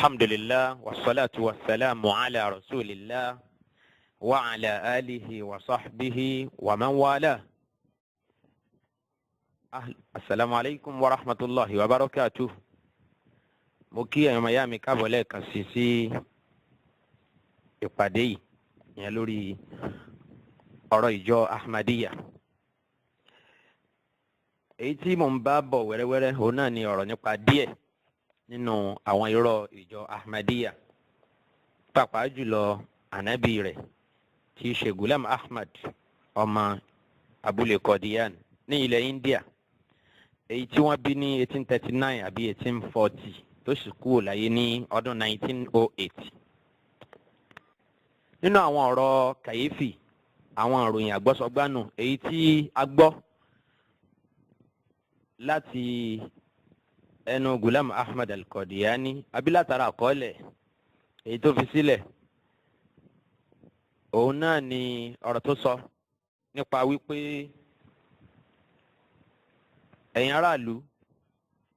الحمد لله والصلاة والسلام على رسول الله وعلى آله وصحبه ومن والاه. السلام عليكم ورحمة الله وبركاته. موكي يا ميامي كابوليك السيسي يقادي يلوري أريجو أحمدية. èyí mo ń bá bọ̀ wẹ́rẹ́wẹ́rẹ́ òun náà ni ọ̀rọ̀ nípa díẹ̀ nínú àwọn irọ́ ìjọ Ahmadiyya, pàápàá jùlọ ànábì rẹ̀ tí í ṣe Ghulam Ahmad ọmọ abúlé Qadian ní ilẹ̀ India, èyí tí wọ́n bí ní 1839 àbí 1840 tó sì kúrò láyé ní ọdún 1908. nínú àwọn ọ̀rọ̀ kàyéfì, àwọn ìròyìn àgbọ́sọgbánù èyí tí a gbọ́ láti ẹnu Ghulam Ahmad al-Qadiani abilatara àkọọ́lẹ̀ èyí tó fi sílẹ̀, òun náà ni ọ̀rọ̀ tó sọ nípa wípé ẹ̀yin aráàlú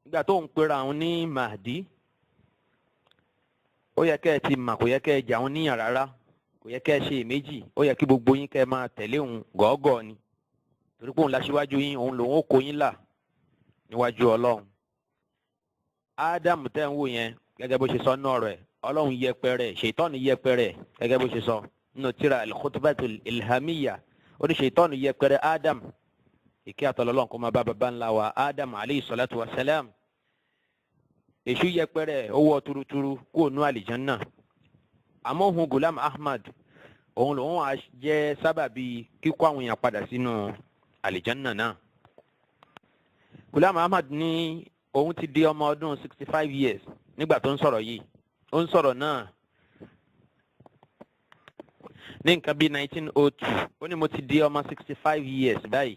nígbà tó ń pera àwọn ní Mahdi, ó yẹ kẹ́ ẹ ti mà, kò yẹ kẹ́ ẹ jà àwọn níyàn rárá, kò yẹ kẹ́ ẹ ṣe èméjì, ó yẹ kí gbogbo yín kẹ́ ẹ máa tẹ̀lé òun gọ́gọ́ ni, torí pé òun láṣíwájú yín, òun lòun ó kó yín là níwájú Ọlọ́run. Ádámù tẹ́ ń wò yẹn gẹ́gẹ́ bó ṣe sọ náà rẹ̀, Ọlọ́run yẹpẹrẹ, ṣètọ́nù yẹpẹrẹ gẹ́gẹ́ bó ṣe sọ nínú tírà al-khutbatul ilhamiyya. Ó ní ṣètọ́nù yẹpẹrẹ Ádámù, ìkẹ́ àtọ̀lọ́lọ́run kó máa bá baba ńlá wa Ádámù alayhi salatu wa salam. Èṣù yẹpẹrẹ ó wọ turuturu kúrò ní àlìjánná. Àmọ́ òun Ghulam Ahmad, òun lòun á jẹ́ sábàbí kíkó àwọn èèyàn padà sínú àlìjánná náà. Ghulam Ahmad ní òun ti di ọmọ ọdún 65 years nígbà tó ń sọ̀rọ̀ yìí. Ó ń sọ̀rọ̀ náà ní nǹkan bíi 1902. Ó ní mo ti di ọmọ 65 years báyìí.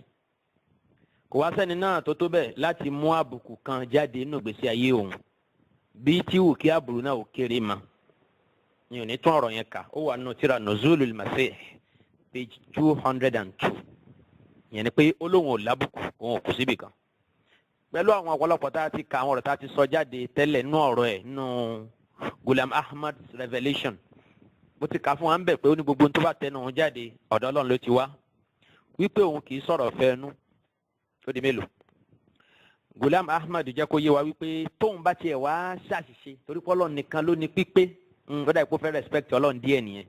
Kò wá sẹ́ni náà tó tó bẹ́ẹ̀ láti mú àbùkù kan jáde nínú ìgbésí ayé òun, bí tí wù kí àbùrù náà ò kéré ma. Ní òní tún ọ̀rọ̀ yẹn kà, ó wà nínú tírà Nuzulul Masih page 202. Ìyẹn ni pé ó lóun ò lábùkù, òun ò kù síbì kan. Pẹ̀lú àwọn ọ̀pọ̀lọpọ̀ tá a ti ka àwọn ọ̀rọ̀ tá a ti sọ jáde tẹ́lẹ̀ nínú ọ̀rọ̀ ẹ̀ nínú Ghulam Ahmad Revelation, mo ti kà fún wa ń bẹ̀ pé ó ní gbogbo tó bá tẹnu òun jáde ọ̀dọ̀ Ọlọ́run ló ti wá, wípé òun kì í sọ̀rọ̀ fẹ́ẹ́nú. Ó di mélòó? Ghulam Ahmad jẹ́ kó yé wa wípé tóun bá tiẹ̀ wá ṣàṣìṣe, torí pé Ọlọ́run nìkan ló ní pípé, ó dà pé ó fẹ́ respect Ọlọ́run díẹ̀ nìyẹn.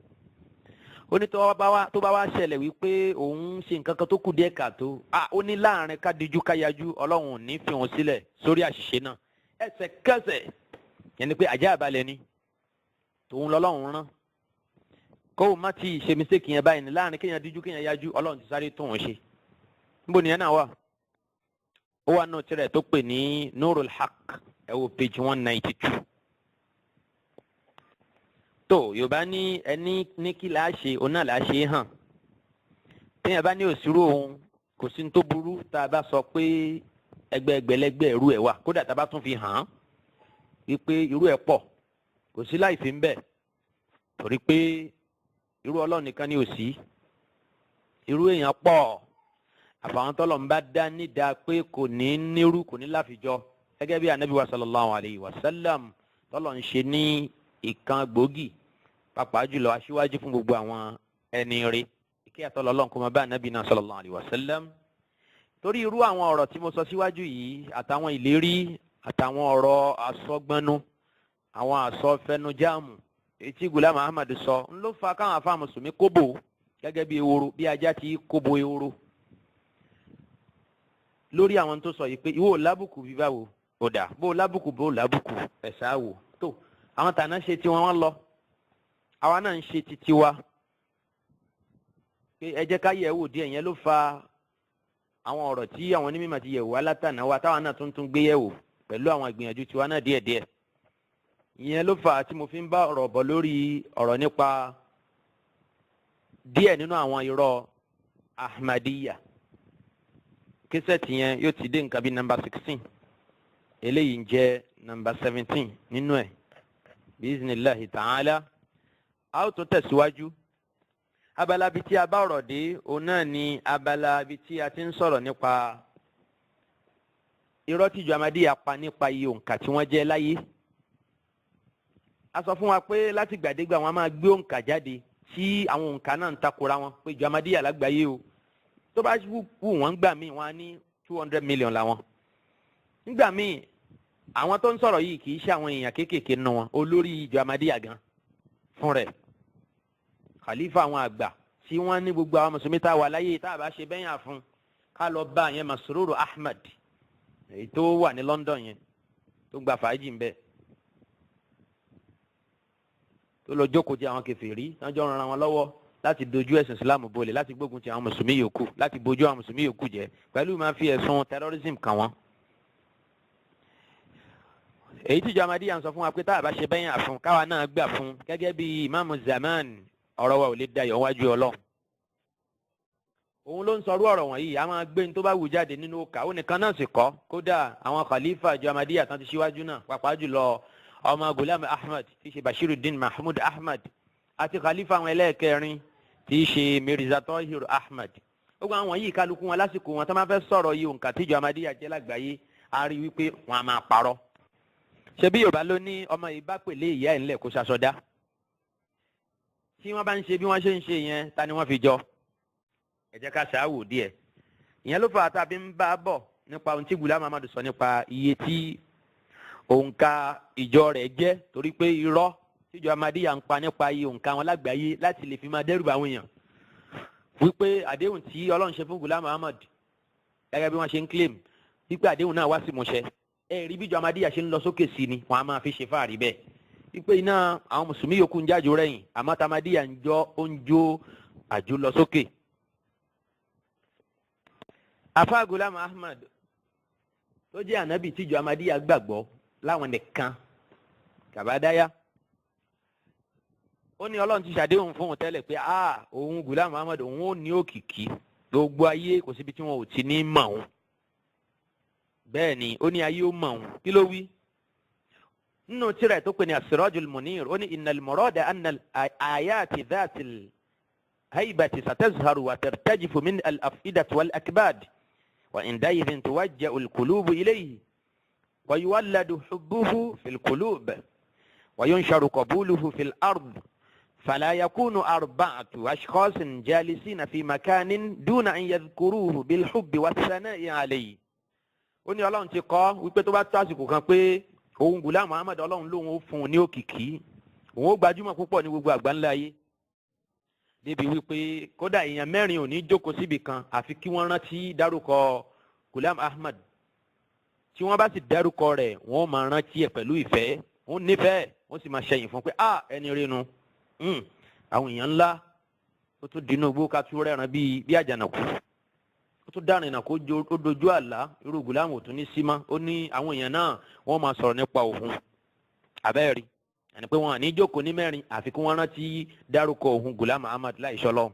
Ó ní tó bá wá ṣẹlẹ̀ wípé òun ṣe nǹkan kan tó kù díẹ̀ kàtó, ó ní láàrin ká dijú ká yajú, Ọlọ́run ò ní fi òun sílẹ̀ sórí àṣìṣe náà ẹsẹ̀kẹsẹ̀. Yẹn ni pé àjẹ́ àbálẹ̀ ni tòun lọ́lọ́run rán. Kó o má ti ṣe mistake yẹn báyìí ní láàrin kéèyàn dijú kéèyàn yajú, Ọlọ́run ti sáré tó òun ṣe. Níbo nìyẹn náà wà? Ó wà nù tirẹ̀ tó pè ní Nurul Haq, ẹ wo page 192. tó Yorùbá ní ẹni ní kí là á ṣe òun náà là á ṣe hàn. Téèyàn bá ní òsírò òun, kò sí ní tó burú tá a bá sọ pé ẹgbẹ̀lẹ́gbẹ̀ irú ẹ̀ wà, kódà tá a bá tún fi hàn án wípé irú ẹ̀ pọ̀, kò sí láì fi ń bẹ̀, torí pé irú Ọlọ́run nìkan ni ò sí, irú èèyàn pọ̀, àfàwọn tọ́lọ̀ ń bá dá nídàá pé kò ní nírú, kò ní láfijọ́, gẹ́gẹ́ bí Ànábì wa sallallahu alayhi wa sallam tọ́lọ̀ ń ṣe ní ìkan gbòógì, pàápàá jùlọ aṣíwájú fún gbogbo àwọn ẹni rere. Ìkẹ́ àtọ́lọ́ Ọlọ́run kó máa bá Ànábì náà sallallahu alayhi wa sallam. Torí irú àwọn ọ̀rọ̀ tí mo sọ síwájú yìí, àtàwọn ìlérí, àtàwọn ọ̀rọ̀ àsọgbọnú, àwọn àsọfẹnujáàmù èyí tí Ghulam Ahmad sọ, ń ló fa káwọn afá mùsùlùmí kóbò gẹ́gẹ́ bí ehoro, bí ajá ti kóbò ehoro. Lórí àwọn tó sọ yìí pé ìwọ lábùkù bí báwo, ó dà bó lábùkù bó lábùkù ẹ̀sà wò tó. Àwọn tàná ṣe tí wọ́n lọ, àwa náà ń ṣe ti tiwa. Pé ẹ jẹ́ ká yẹ̀ wò díẹ̀, yẹn ló fa àwọn ọ̀rọ̀ tí àwọn onímọ̀ ti yẹ̀ wò alátànà wa táwọn náà tuntun gbé yẹ̀ wò pẹ̀lú àwọn ìgbìyànjú tiwa náà díẹ̀díẹ̀. Ìyẹn ló fà á tí mo fi ń bá ọ̀rọ̀ bọ̀ lórí ọ̀rọ̀ nípa díẹ̀ nínú àwọn irọ́ Ahmadiyyah. Késẹ̀tì yẹn yóò ti dé nǹkan bí nọ́mbà 16, eléyìí ń jẹ́ nọ́mbà 17 nínú ẹ̀. Biznillahi ta'ala a ó tún tẹ̀síwájú. Abala bíi tí a bá ọ̀rọ̀ dé, òun náà ni abala bíi tí a ti ń sọ̀rọ̀ nípa irọ́ tí ìjọ Ahmadiyya pa nípa iye òǹkà tí wọ́n jẹ́ láyé. a sọ fún wa pé láti gbàdégbà wọn máa gbé òǹkà jáde tí àwọn òǹkà náà ń takora wọn pé ìjọ Ahmadiyya lágbàáyé o tó bá wù wọ́n gbà míì wọ́n á ní 200 million làwọn nígbà míì àwọn tó ń sọ̀rọ̀ yìí kì í ṣe àwọn èèyàn kéékèèké nù wọn olórí ìjọ Ahmadiyya gan fún rẹ̀ khalifa àwọn àgbà tí wọ́n ní gbogbo àwọn mùsùlùmí tá a wà láyé tá a bá ṣe bẹ́yàn fún ká lọ bá yẹn Masruru Ahmad èyí tó wà ní London yẹn tó gba fàájì ń bẹ tó lọ jókòó ti àwọn kèfèrí tán jọ ran wọn lọ́wọ́ láti dojú ẹ̀sìn Islam bolẹ̀ láti gbógun ti àwọn mùsùlùmí yòókù láti bójú àwọn mùsùlùmí yòókù jẹ́ pẹ̀lú máa fi ẹ̀sùn terrorism kàn wọ́n. èyí tí ìjọ Ahmadiyya ń sọ fún wa pé tá a bá ṣe bẹ́yàn fún káwa náà gbà fún gẹ́gẹ́ bí Imam Zaman ọ̀rọ̀ wa ò lè dayọ̀ wájú Ọlọ́run. òun ló ń sọrú ọ̀rọ̀ wọ̀nyí a máa gbé ní tó bá wù jáde nínú òkà ó nìkan náà sì kọ́ kódà àwọn khalifa ìjọ Ahmadiyya tán ti ṣíwájú náà pàápàá jùlọ ọmọ Ghulam Ahmad tí í ṣe Bashiruddin Mahmud Ahmad àti khalifa àwọn ẹlẹ́ẹ̀kẹrin tí í ṣe Mirza Iro Ahmad. gbogbo àwọn yìí kálukú wọn lásìkò wọn tó máa fẹ́ sọ̀rọ̀ yìí òǹkà tí ìjọ Ahmadiyya jẹ́ lágbàáyé a rí wípé wọn a máa parọ́. ṣebí Yorùbá ló ní ọmọ yìí bá pèlè ìyá ẹ̀ ńlẹ̀ kó ṣaṣọdá tí wọ́n bá ń ṣe bí wọ́n ṣe ń ṣe yẹn ta ni wọ́n fi jọ ẹ jẹ́ ká ṣàwò díẹ̀ ìyẹn ló fà á tàbí ń bá bọ̀ nípa ohun tí Ghulam Ahmad sọ nípa iye tí òǹkà ìjọ rẹ̀ jẹ́ torí pé irọ́ tíjọ Ahmadiyya ń pa nípa iye òǹkà wọn lágbàáyé láti lè fi máa dẹ́rù bá àwọn èèyàn wípé àdéhùn tí Ọlọ́run ṣe fún Ghulam Ahmad gẹ́gẹ́ bí wọ́n ṣe ń claim wípé àdéhùn náà wá sí ìmúṣẹ rí bíjọ Ahmadiyya ṣe ń lọ sókè sí ni wọ́n á máa fi ṣe fáàrí bẹ́ẹ̀ wípé iná àwọn mùsùlùmí yòókù ń jájò rẹ̀yìn àmọ́ Ahmadiyya ń jó àjò lọ sókè. afa Ghulam Ahmad tó jẹ́ ànábì tíjọ Ahmadiyya gbàgbọ́ láwọn nìkan kàbádáyà ó ní Ọlọ́run ti ṣàdéhùn fún òun tẹ́lẹ̀ pé òun Ghulam Ahmad òun ò ní òkìkí gbogbo ayé kò síbi tí wọn ò ti ní mọ̀ òun bẹ́ẹ̀ ni ó ní ayé ó mọ̀ òun kí ló wí nínú tírà tó pè ní As-Sirajul Munir ó ní innal murada anna al-ayati dhatil haybati satazharu wa tartajifu min al-afidati wal akbad wa inda'idhin tuwajja'u al-qulubu ilayhi wa yuwalladu hubbuhu fil qulub wa yunsharu qabuluhu fil ard فلا يكون 4 أشخاص جالسين في مكان دون أن يذكروه بالحب والثناء عليه. ó ní Ọlọ́run ti kọ́ wípé tó bá tó àsìkò kan pé òun Ghulam Ahmad Ọlọ́run lòun ó fún un ní òkìkí òun ó gbajúmọ̀ púpọ̀ ní gbogbo àgbáńlá ayé débi wípé kódà èèyàn 4 ò ní jókòó síbi kan àfi kí wọ́n rántí dárúkọ Ghulam Ahmad tí wọ́n bá sì dárúkọ rẹ̀ wọ́n máa rántí ẹ̀ pẹ̀lú ìfẹ́ wọ́n nífẹ̀ẹ́ wọ́n sì máa ṣẹ̀yìn fún pé ẹni rínu àwọn èèyàn ńlá ó tún dínú igbó ká tún rẹ́ran bí àjànàkú ó tún dárin náà kó dojú àlá irú Ghulam ò tún ní símá ó ní àwọn èèyàn náà wọ́n máa sọ̀rọ̀ nípa òun abẹ́rẹ́ ẹni pé wọn à ní jókòó ní 4 àfi kí wọ́n rántí dárúkọ òun Ghulam Ahmad láìṣọlọ́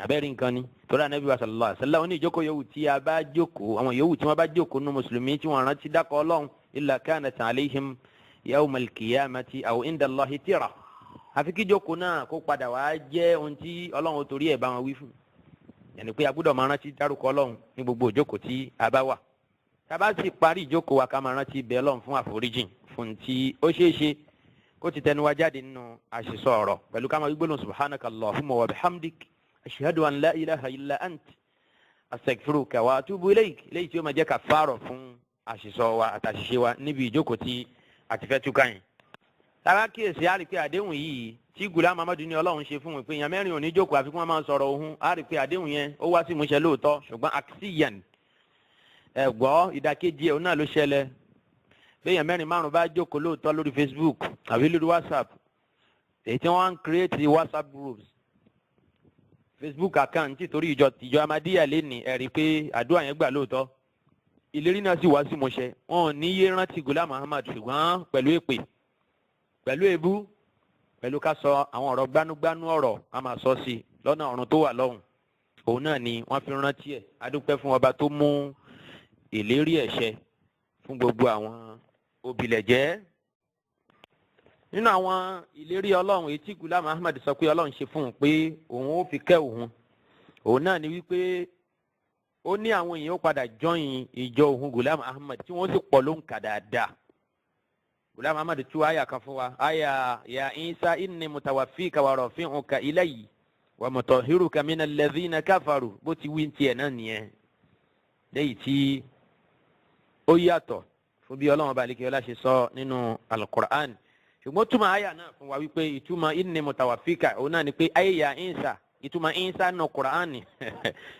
abẹ́rẹ́ nǹkan ni torí Ànábì sallallahu alaihi wasallam ó ní ìjókòó yòówù tí a bá jókòó àwọn yòówù tí wọ́n bá jókòó nínú mùsùlùmí tí wọ́n rántí dákọ̀ Ọlọ́run illa kanat alaihim yawmal qiyamati aw inda Allahi tira àfi kí jókòó náà kó padà wá jẹ́ ohun tí Ọlọ́run torí ẹ̀ bá wọn wí fún yẹnni pé a gbọ́dọ̀ máa rántí dárúkọ Ọlọ́run ní gbogbo ìjókòó tí a bá wà tá a bá sì parí ìjókòó wa ká máa rántí bẹ̀ Ọlọ́run fún àforíjìn fún tí ó ṣeé ṣe kó ti tẹnu wa jáde nínú àṣìṣọ ọ̀rọ̀ pẹ̀lú ká máa wí gbólóhùn subhanaka Allahumma wa bihamdik ashhadu an la ilaha illa ant astaghfiruka wa atubu ilayk léyìí tí ó máa jẹ́ kàfárọ̀ fún àṣìṣọ wa àtàṣìṣe wa níbi ìjókòó tí a ti fẹ́ túká yẹn. tára kíyèsí á rí pé àdéhùn yìí tí Ghulam Ahmad ní Ọlọ́run ṣe fún ìpínyàn 4 ò ní jókòó àfi kí wọ́n máa sọ̀rọ̀ òun á rí pé àdéhùn yẹn ó wá sí ìmúṣẹ lóòótọ́ ṣùgbọ́n axiyan ẹ̀gbọ́ ìdàkejì ẹ̀ òun náà ló ṣẹlẹ̀ béèyàn 4-5 bá jókòó lóòótọ́ lórí Facebook àbí lórí WhatsApp èyí tí wọ́n ń create WhatsApp groups Facebook account torí ìjọ Ahmadiyya lé ní ẹ̀rí pé àdúrà yẹn gbà lóòótọ́ ìlérí náà sì wá sí ìmúṣẹ wọn ò ní yé rántí Ghulam Ahmad ṣùgbọ́n pẹ̀lú èpè pẹ̀lú èébú pẹ̀lú ká sọ àwọn ọ̀rọ̀ gbánúgbánú ọ̀rọ̀ a máa sọ sí lọ́nà ọ̀run tó wà lọ́hùn òun náà ni wọ́n fi rántí ẹ̀ adúpẹ́ fún ọba tó mú ìlérí ẹ̀ṣẹ fún gbogbo àwọn òbílẹ̀jẹ́ nínú àwọn ìlérí Ọlọ́run èyí tí Ghulam Ahmad sọ pé Ọlọ́run ṣe fún un pé òun ó fi kẹ́ òun náà ni wípé ó ní àwọn èèyàn ó padà jọyìn ìjọ òun Ghulam Ahmad tí wọ́n sì pọ̀ ló ń kà dáadáa Gulam Ahmad tú àyà kan fún wa àyà ya Isa inni mutawaffika wa rafi'uka ilayya wa mutahhiruka mina alladhina kafaru bó ti wí tiẹ̀ náà nìyẹn léyìí tí ó yàtọ̀ fún bí Ọlọ́run bá lékè ọlá ṣe sọ nínú al-Qur'an ṣùgbọ́n túmọ̀ àyà náà fún wa wípé ìtumọ̀ inni mutawaffika òun náà ni pé ayé ya Isa ìtumọ̀ Isa nínú Qur'an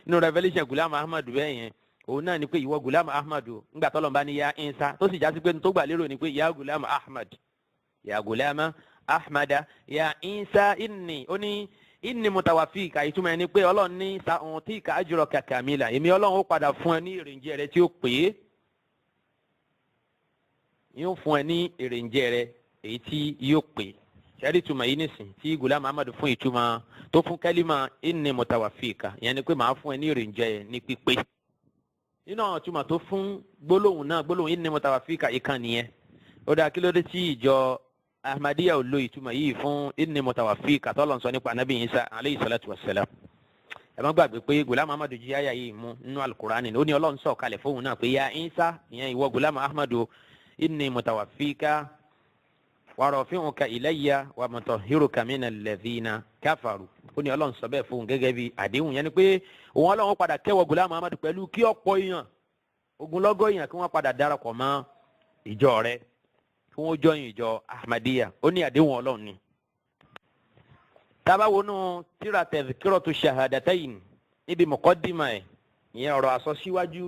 nínú Revelation Gulam Ahmad bẹ́ẹ̀ yẹn òun náà ni pé ìwọ Gulam Ahmad ńgbà tọ́lọ́run bá ní ya Isa tó sì jásí pé tó gbà lérò ni pé ya Gulam Ahmad ya Gulam Ahmada ya Isa inni mutawaffika ìtumọ̀ ẹni pé Ọlọ́run ní sa'utika ajraka kamila èmi Ọlọ́run ó padà fún ẹ ní èrèǹjẹ rẹ tí ó pé yóò fún ẹ ní èrèǹjẹ rẹ èyí tí yóò pé ṣẹ́rí ìtumọ̀ yìí nìsín tí Gulam Ahmad fún ìtumọ̀ tó fún kẹ́límà inni mutawaffika ìyẹn ni pé màá fún ẹ ní èrèǹjẹ ní pípé nínú àwọn ìtumọ̀ tó fún gbólóhùn náà gbólóhùn inni mutawaffika ìkan nìyẹn ó dáa kí ló dé tí ìjọ Ahmadiyya ò lo ìtumọ̀ yìí fún inni mutawaffika tọ́lọ̀ ń sọ nípa Ànábì Isa alayhi salatu wassalam ẹ má gbàgbé pé Gulam Ahmad jí àyà yìí mú nínú al-Qur'ani ó ní Ọlọ́run sọ̀ kalẹ̀ fóun náà pé ya Isa ìyẹn ìwọ Gulam Ahmad inni mutawaffika wa rafi'uka ilayya wa mutahhiruka mina alladhina kafaru ó ní Ọlọ́run sọ bẹ́ẹ̀ fóun gẹ́gẹ́ bí àdéhùn yẹn ni pé òun Ọlọ́run padà kẹ́wọ́ Gulam Ahmad pẹ̀lú kí ọ̀pọ̀ èèyàn ogunlọ́gọ̀ èèyàn kí wọ́n padà darapọ̀ mọ́ ìjọ rẹ̀ kí wọ́n jọyìn ìjọ Ahmadiyya ó ní àdéhùn Ọlọ́run ni. tábà wọnú tíra tazkiratu shahadatayn níbi muqaddima ẹ̀ ìyẹn ọ̀rọ̀ àsọsíwájú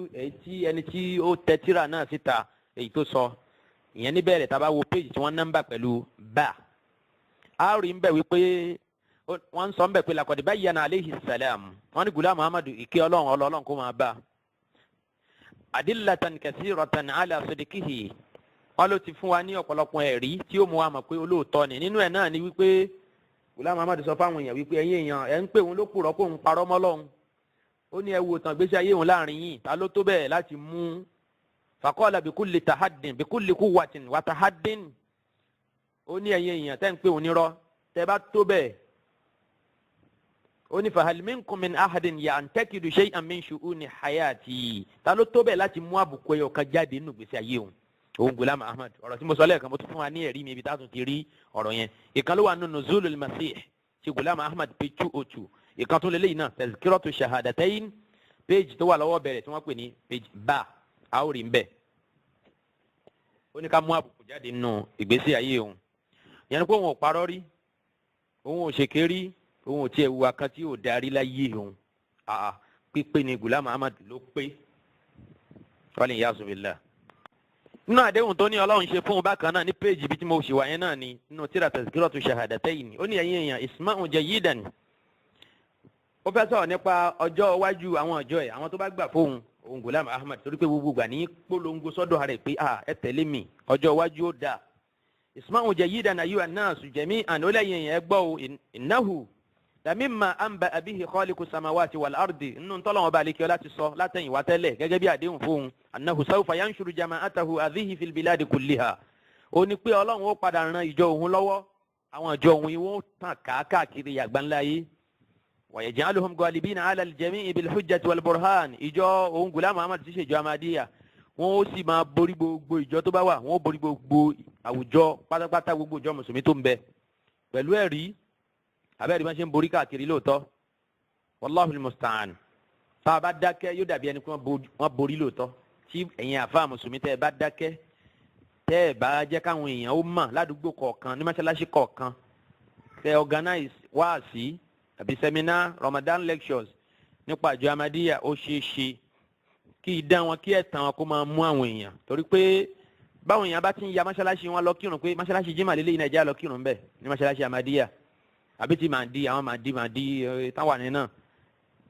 ẹni tí ó tẹ tíra náà síta èyí tó sọ ìyẹn níbẹ̀rẹ̀ tábà wo péjì tí wọ́n nọ́mbà pẹ̀lú bá a rí ń bẹ̀ wípé wọ́n sọ ń bẹ̀ pé laqad bayyana alayhi salam wọ́n ní Gulam Ahmad ìkẹ́ Ọlọ́run kó máa bá adillatan kathiratan ala sidqihi wọ́n ló ti fún wa ní ọ̀pọ̀lọpọ̀ ẹ̀rí tí ó mú wa mọ̀ pé olóòótọ́ ni nínú ẹ̀ náà ni wípé Gulam Ahmad sọ fáwọn èèyàn wípé ẹ̀yin èèyàn ẹ̀ ń pè òun ló kúrọ́ pé òun parọ́ mọ́ Ọlọ́run ó ní ẹ wo tàn gbésí ayé òun láàrin yìí ta ló tó bẹ́ẹ̀ láti mú faqala bikulli tahaddin bikulli quwwatin wa tahaddin ó ní ẹ̀yin èèyàn tẹ́ ń pè òun nírọ́ tẹ́ bá tó bẹ́ẹ̀ ó ní fahal minkum min ahadin yantakidu shay'an min shu'uni hayati ta ló tó bẹ́ẹ̀ láti mú àbùkù ẹyọ kan jáde nínú gbésí ayé òun Gulam Ahmad ọ̀rọ̀ tí mo sọ lẹ́ẹ̀kan mo tún fún wa ní ẹ̀rí mi ibi tá a tún ti rí ọ̀rọ̀ yẹn ìkan ló wà nínú Nuzulul Masih ti Gulam Ahmad page 202 ìkan tún lélẹ́yìn náà Tazkiratu Shahadatayn page tó wà lọ́wọ́ bẹ̀rẹ̀ tí wọ́n pè ní page bá a ó rí ń bẹ̀ ó ní ká mú àbùkù jáde nínú ìgbésí ayé òun yẹn ni pé òun ò parọ́ rí òun ò ṣèké rí òun ò tiẹ̀ wùwà kan tí ò darí láyé òun pípé ni Gulam Ahmad ló pé wal iyazu billah nínú àdéhùn tó ní Ọlọ́run ṣe fún un bákan náà ní péjì bí tí mo ṣe wà yẹn náà ni nínú tíra Tazkiratu Shahadatayn ó ní ẹ̀yin èèyàn isma'u jayidan ó fẹ́ sọ̀rọ̀ nípa ọjọ́ iwájú àwọn ọjọ́ ẹ̀ àwọn tó bá gbà fóun òun Gulam Ahmad torí pé gbogbo gbà ní polongo sọ́dọ̀ rẹ̀ pé ẹ tẹ̀lé mi ọjọ́ iwájú ó dáa isma'u jayidan ayyuhan nasu jami'an ó lẹ́yìn èèyàn ẹ gbọ́ o innahu lamimma anba'a bihi khaliqus samawati wal ardi nínú tọ́lọ́wọ́n bá lékè láti sọ látẹ̀yìn wá tẹ́lẹ̀ gẹ́gẹ́ bí àdéhùn fóun annahu sawfa yanshuru jama'atahu hadhihi fil biladi kulliha ó ní pé Ọlọ́run ó padà ran ìjọ òun lọ́wọ́ àwọn ìjọ òun yìí wọ́n tàn káàkiri àgbáńlá yìí wa yaj'aluhum ghalibina 'ala al-jami'i bil hujjati wal burhan ìjọ òun Gulam Ahmad tí ṣèjọ Ahmadiyya wọ́n ó sì máa borí gbogbo ìjọ tó bá wà wọ́n ó borí gbogbo àwùjọ pátápátá gbogbo ìjọ mùsùlùmí tó ń bẹ pẹ̀lú ẹ̀rí abẹ́rẹ́ máa ṣe ń borí káàkiri lóòótọ́ wallahul musta'an tá a bá dákẹ́ yóò dàbí ẹni pé wọ́n borí lóòótọ́ tí ẹ̀yin àfáà mùsùlùmí tẹ́ ẹ bá dákẹ́ tẹ́ ẹ bá jẹ́ káwọn èèyàn ó mọ̀ ládùúgbò kọ̀ọ̀kan ní mọ́ṣáláṣí kọ̀ọ̀kan tẹ́ organize wáàsí àbí seminar Ramadan lectures nípa àjọ Ahmadiyya ó ṣeé ṣe kí ìdá wọn kí ẹ̀tàn wọn kó máa mú àwọn èèyàn torí pé báwọn èèyàn bá ti ń ya mọ́ṣáláṣí wọn lọ kírun pé mọ́ṣáláṣí jimá lélẹ́yìn Nàìjíríà lọ kírun bẹ́ẹ̀ ní mọ́ṣáláṣí Ahmadiyya àbí tí àwọn màdí táwọn ní náà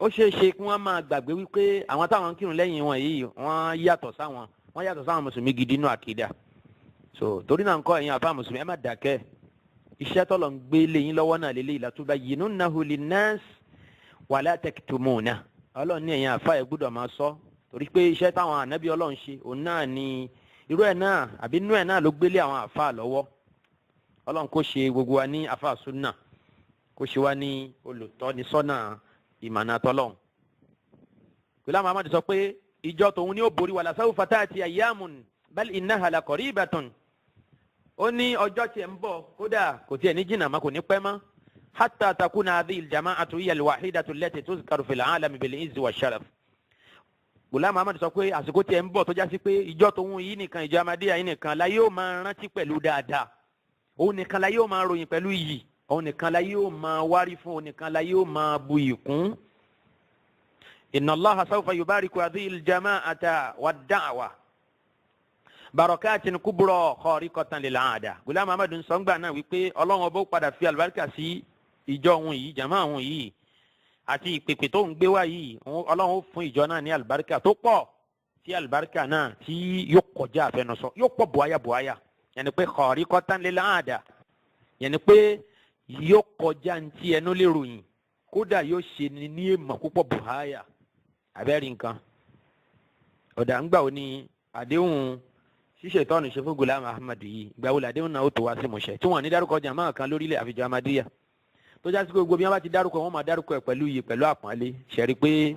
ó ṣeé ṣe kí wọ́n máa gbàgbé wípé àwọn táwọn ń kírun lẹ́yìn wọn yìí wọ́n yàtọ̀ sáwọn mùsùlùmí gidi nínú àkídà so torí náà ń kọ́ ẹ̀yin àfa mùsùlùmí ẹ má dákẹ́ iṣẹ́ tọ́lọ̀ ń gbé lẹ́yìn lọ́wọ́ náà lélẹ́yìn latubayyinunnahu linnas wala taktumuna Ọlọ́run ní ẹ̀yin àfa ẹ̀ gbọ́dọ̀ máa sọ torí pé iṣẹ́ táwọn ànábì Ọlọ́run ṣe òun náà ni irú ẹ̀ náà àbí inú ẹ̀ náà ló gbélé àwọn àfa lọ́wọ́ Ọlọ́run kó ṣe gbogbo wa ní àfa sunna kó ṣe wá ní olùtọ́nisọ́nà ìmọ̀nà tọ́lọ́hún. Gulam Ahmad sọ pé ìjọ tòun ni ó borí wala sawfa ta'ti ayyamun bal innaha laqaribatun ó ní ọjọ́ tiẹ̀ ń bọ̀ kódà kò tiẹ̀ ní jìnnà má kò ní pẹ́ mọ́ hatta takuna hadhihi al-jama'atu hiya al-wahidatu allati tuzkaru fil 'alami bil-'izzi wash-sharaf. Ghulam Ahmad sọ pé àsìkò tiẹ̀ ń bọ̀ tó já sí pé ìjọ tòun yìí nìkan ìjọ Ahmadiyya yìí nìkan la yóò máa rántí pẹ̀lú dáadáa, òun nìkan la yóò máa ròyìn pẹ̀lú iyì, òun nìkan la yóò máa wárí fún, òun nìkan la yóò máa bu ìkún. Inna Allaha sawfa yubariku hadhihi al-jama'ata wad-da'wa barakatin kubra khariqatan lil-'ada. Ghulam Ahmad ń sọ ńgbà náà wípé Ọlọ́run ọba ó padà fi àlùbáríkà sí ìjọ òun yìí, jàmá òun yìí, àti ìpèpè tó ń gbé wá yìí. Ọlọ́run ó fún ìjọ náà ní àlùbáríkà tó pọ̀, tí àlùbáríkà náà tí yóò kọjá àfẹnusọ, yóò pọ̀ buaya yẹni pé khariqatan lil-'ada, yẹni pé yóò kọjá ntí ẹnu lè ròyìn, kódà yóò ṣe ní èèmọ̀ púpọ̀ buaya. Abẹ́rẹ́ nǹkan ọ̀dà ń gbà ó ní àdéhùn ṣíṣe ìtọ́nù ṣe fún Ghulam Ahmad yìí, ìgbà wo làdéhùn náà ó tó wá sí mọ̀ṣẹ́ tí wọ́n ní dárúkọ jàmáà kan lórílẹ̀ àfijọ́ Ahmadiyya tó já sí pé gbogbo bí wọ́n bá ti dárúkọ wọn máa dárúkọ ẹ̀ pẹ̀lú iyì pẹ̀lú àpọ́nlé. Ṣẹ̀rí pé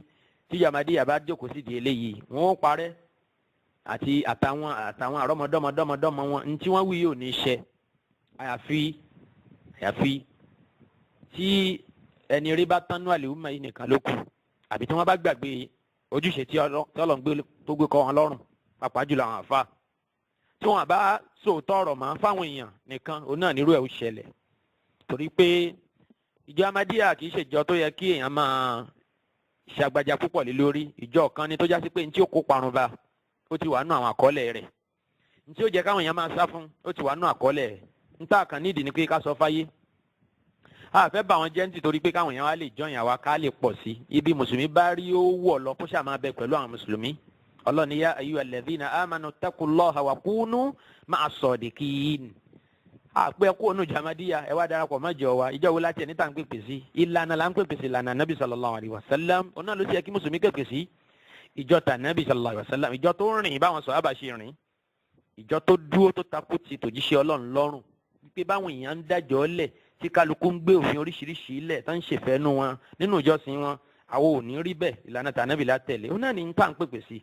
tí Ahmadiyya bá jókòó sí di eléyìí wọ́n ó parẹ́ àti àtàwọn àrọ́mọdọ́mọdọ́mọdọ́mọ wọn ní tí wọ́n wí yóò ní iṣẹ́ àyàfi tí ẹni rí bá tánú àlèhùnmá yìí nìkan ló kù, àbí tí wọ́n bá gbàgbé ojúṣe tí Ọlọ́run tó gbé kọ́ wọn lọ́rùn, pàápàá jùlọ àwọn àfáà tí wọ́n bá sòótọ́ ọ̀rọ̀ mọ́ fáwọn èèyàn nìkan, òun náà nírú ẹ̀ ó ṣẹlẹ̀. Torí pé ìjọ Ahmadiyya kì í ṣe ìjọ tó yẹ kí èèyàn máa ṣàgbàjà púpọ̀ lé lórí. Ìjọ kan ni tó já sí pé ní tí ó kó parun bá ó ti wà nù àwọn àkọọ́lẹ̀ rẹ̀, ní tí ó jẹ́ káwọn èèyàn máa sá fún ó ti wà nù àkọọ́lẹ̀ rẹ̀. Níta kan nídìí ni pé ká sọ fáyé a fẹ́ bá wọn jẹ́ ní torí pé káwọn èèyàn wá lè jọyìn àwa ká lè pọ̀ sí ibi mùsùlùmí bá rí ó wọ̀ lọ kó ṣáà máa bẹ pẹ̀lú àwọn mùsùlùmí. Ọlọ́run ní yá ayyuhal ladhina amanu taqullaha wa kunu ma'as sadiqin. Àpẹ́ kó onú Ahmadiyya ẹ wá darapọ̀ mọ́jọ wa, ìjọ wo láti ẹ̀ níta ń pèpè sí, ìlànà là ń pèpè sí, ìlànà Nabi sallallahu alayhi wa sallam. Ọ̀nà ló ti yẹ kí mùsùlùmí pèpè sí ìjọ tà Nabi sallallahu alayhi wa sallam, ìjọ tó rìn báwọn sàhábà ṣe rìn, ìjọ tó dúró tó takú ti tòjíṣẹ́ Ọlọ́run lọ́rùn, wípé báwọn èèyàn ń dájọ́ lẹ̀ tí kálukú ń gbé òfin oríṣiríṣi ilẹ̀ tó ń ṣèfẹ́nu wọn nínú ìjọsìn wọn, àwọn ò ní rí bẹ́ẹ̀, ìlànà tà Nabi la tẹ̀lé. Ó náà ní ń tà ń pèpè sí.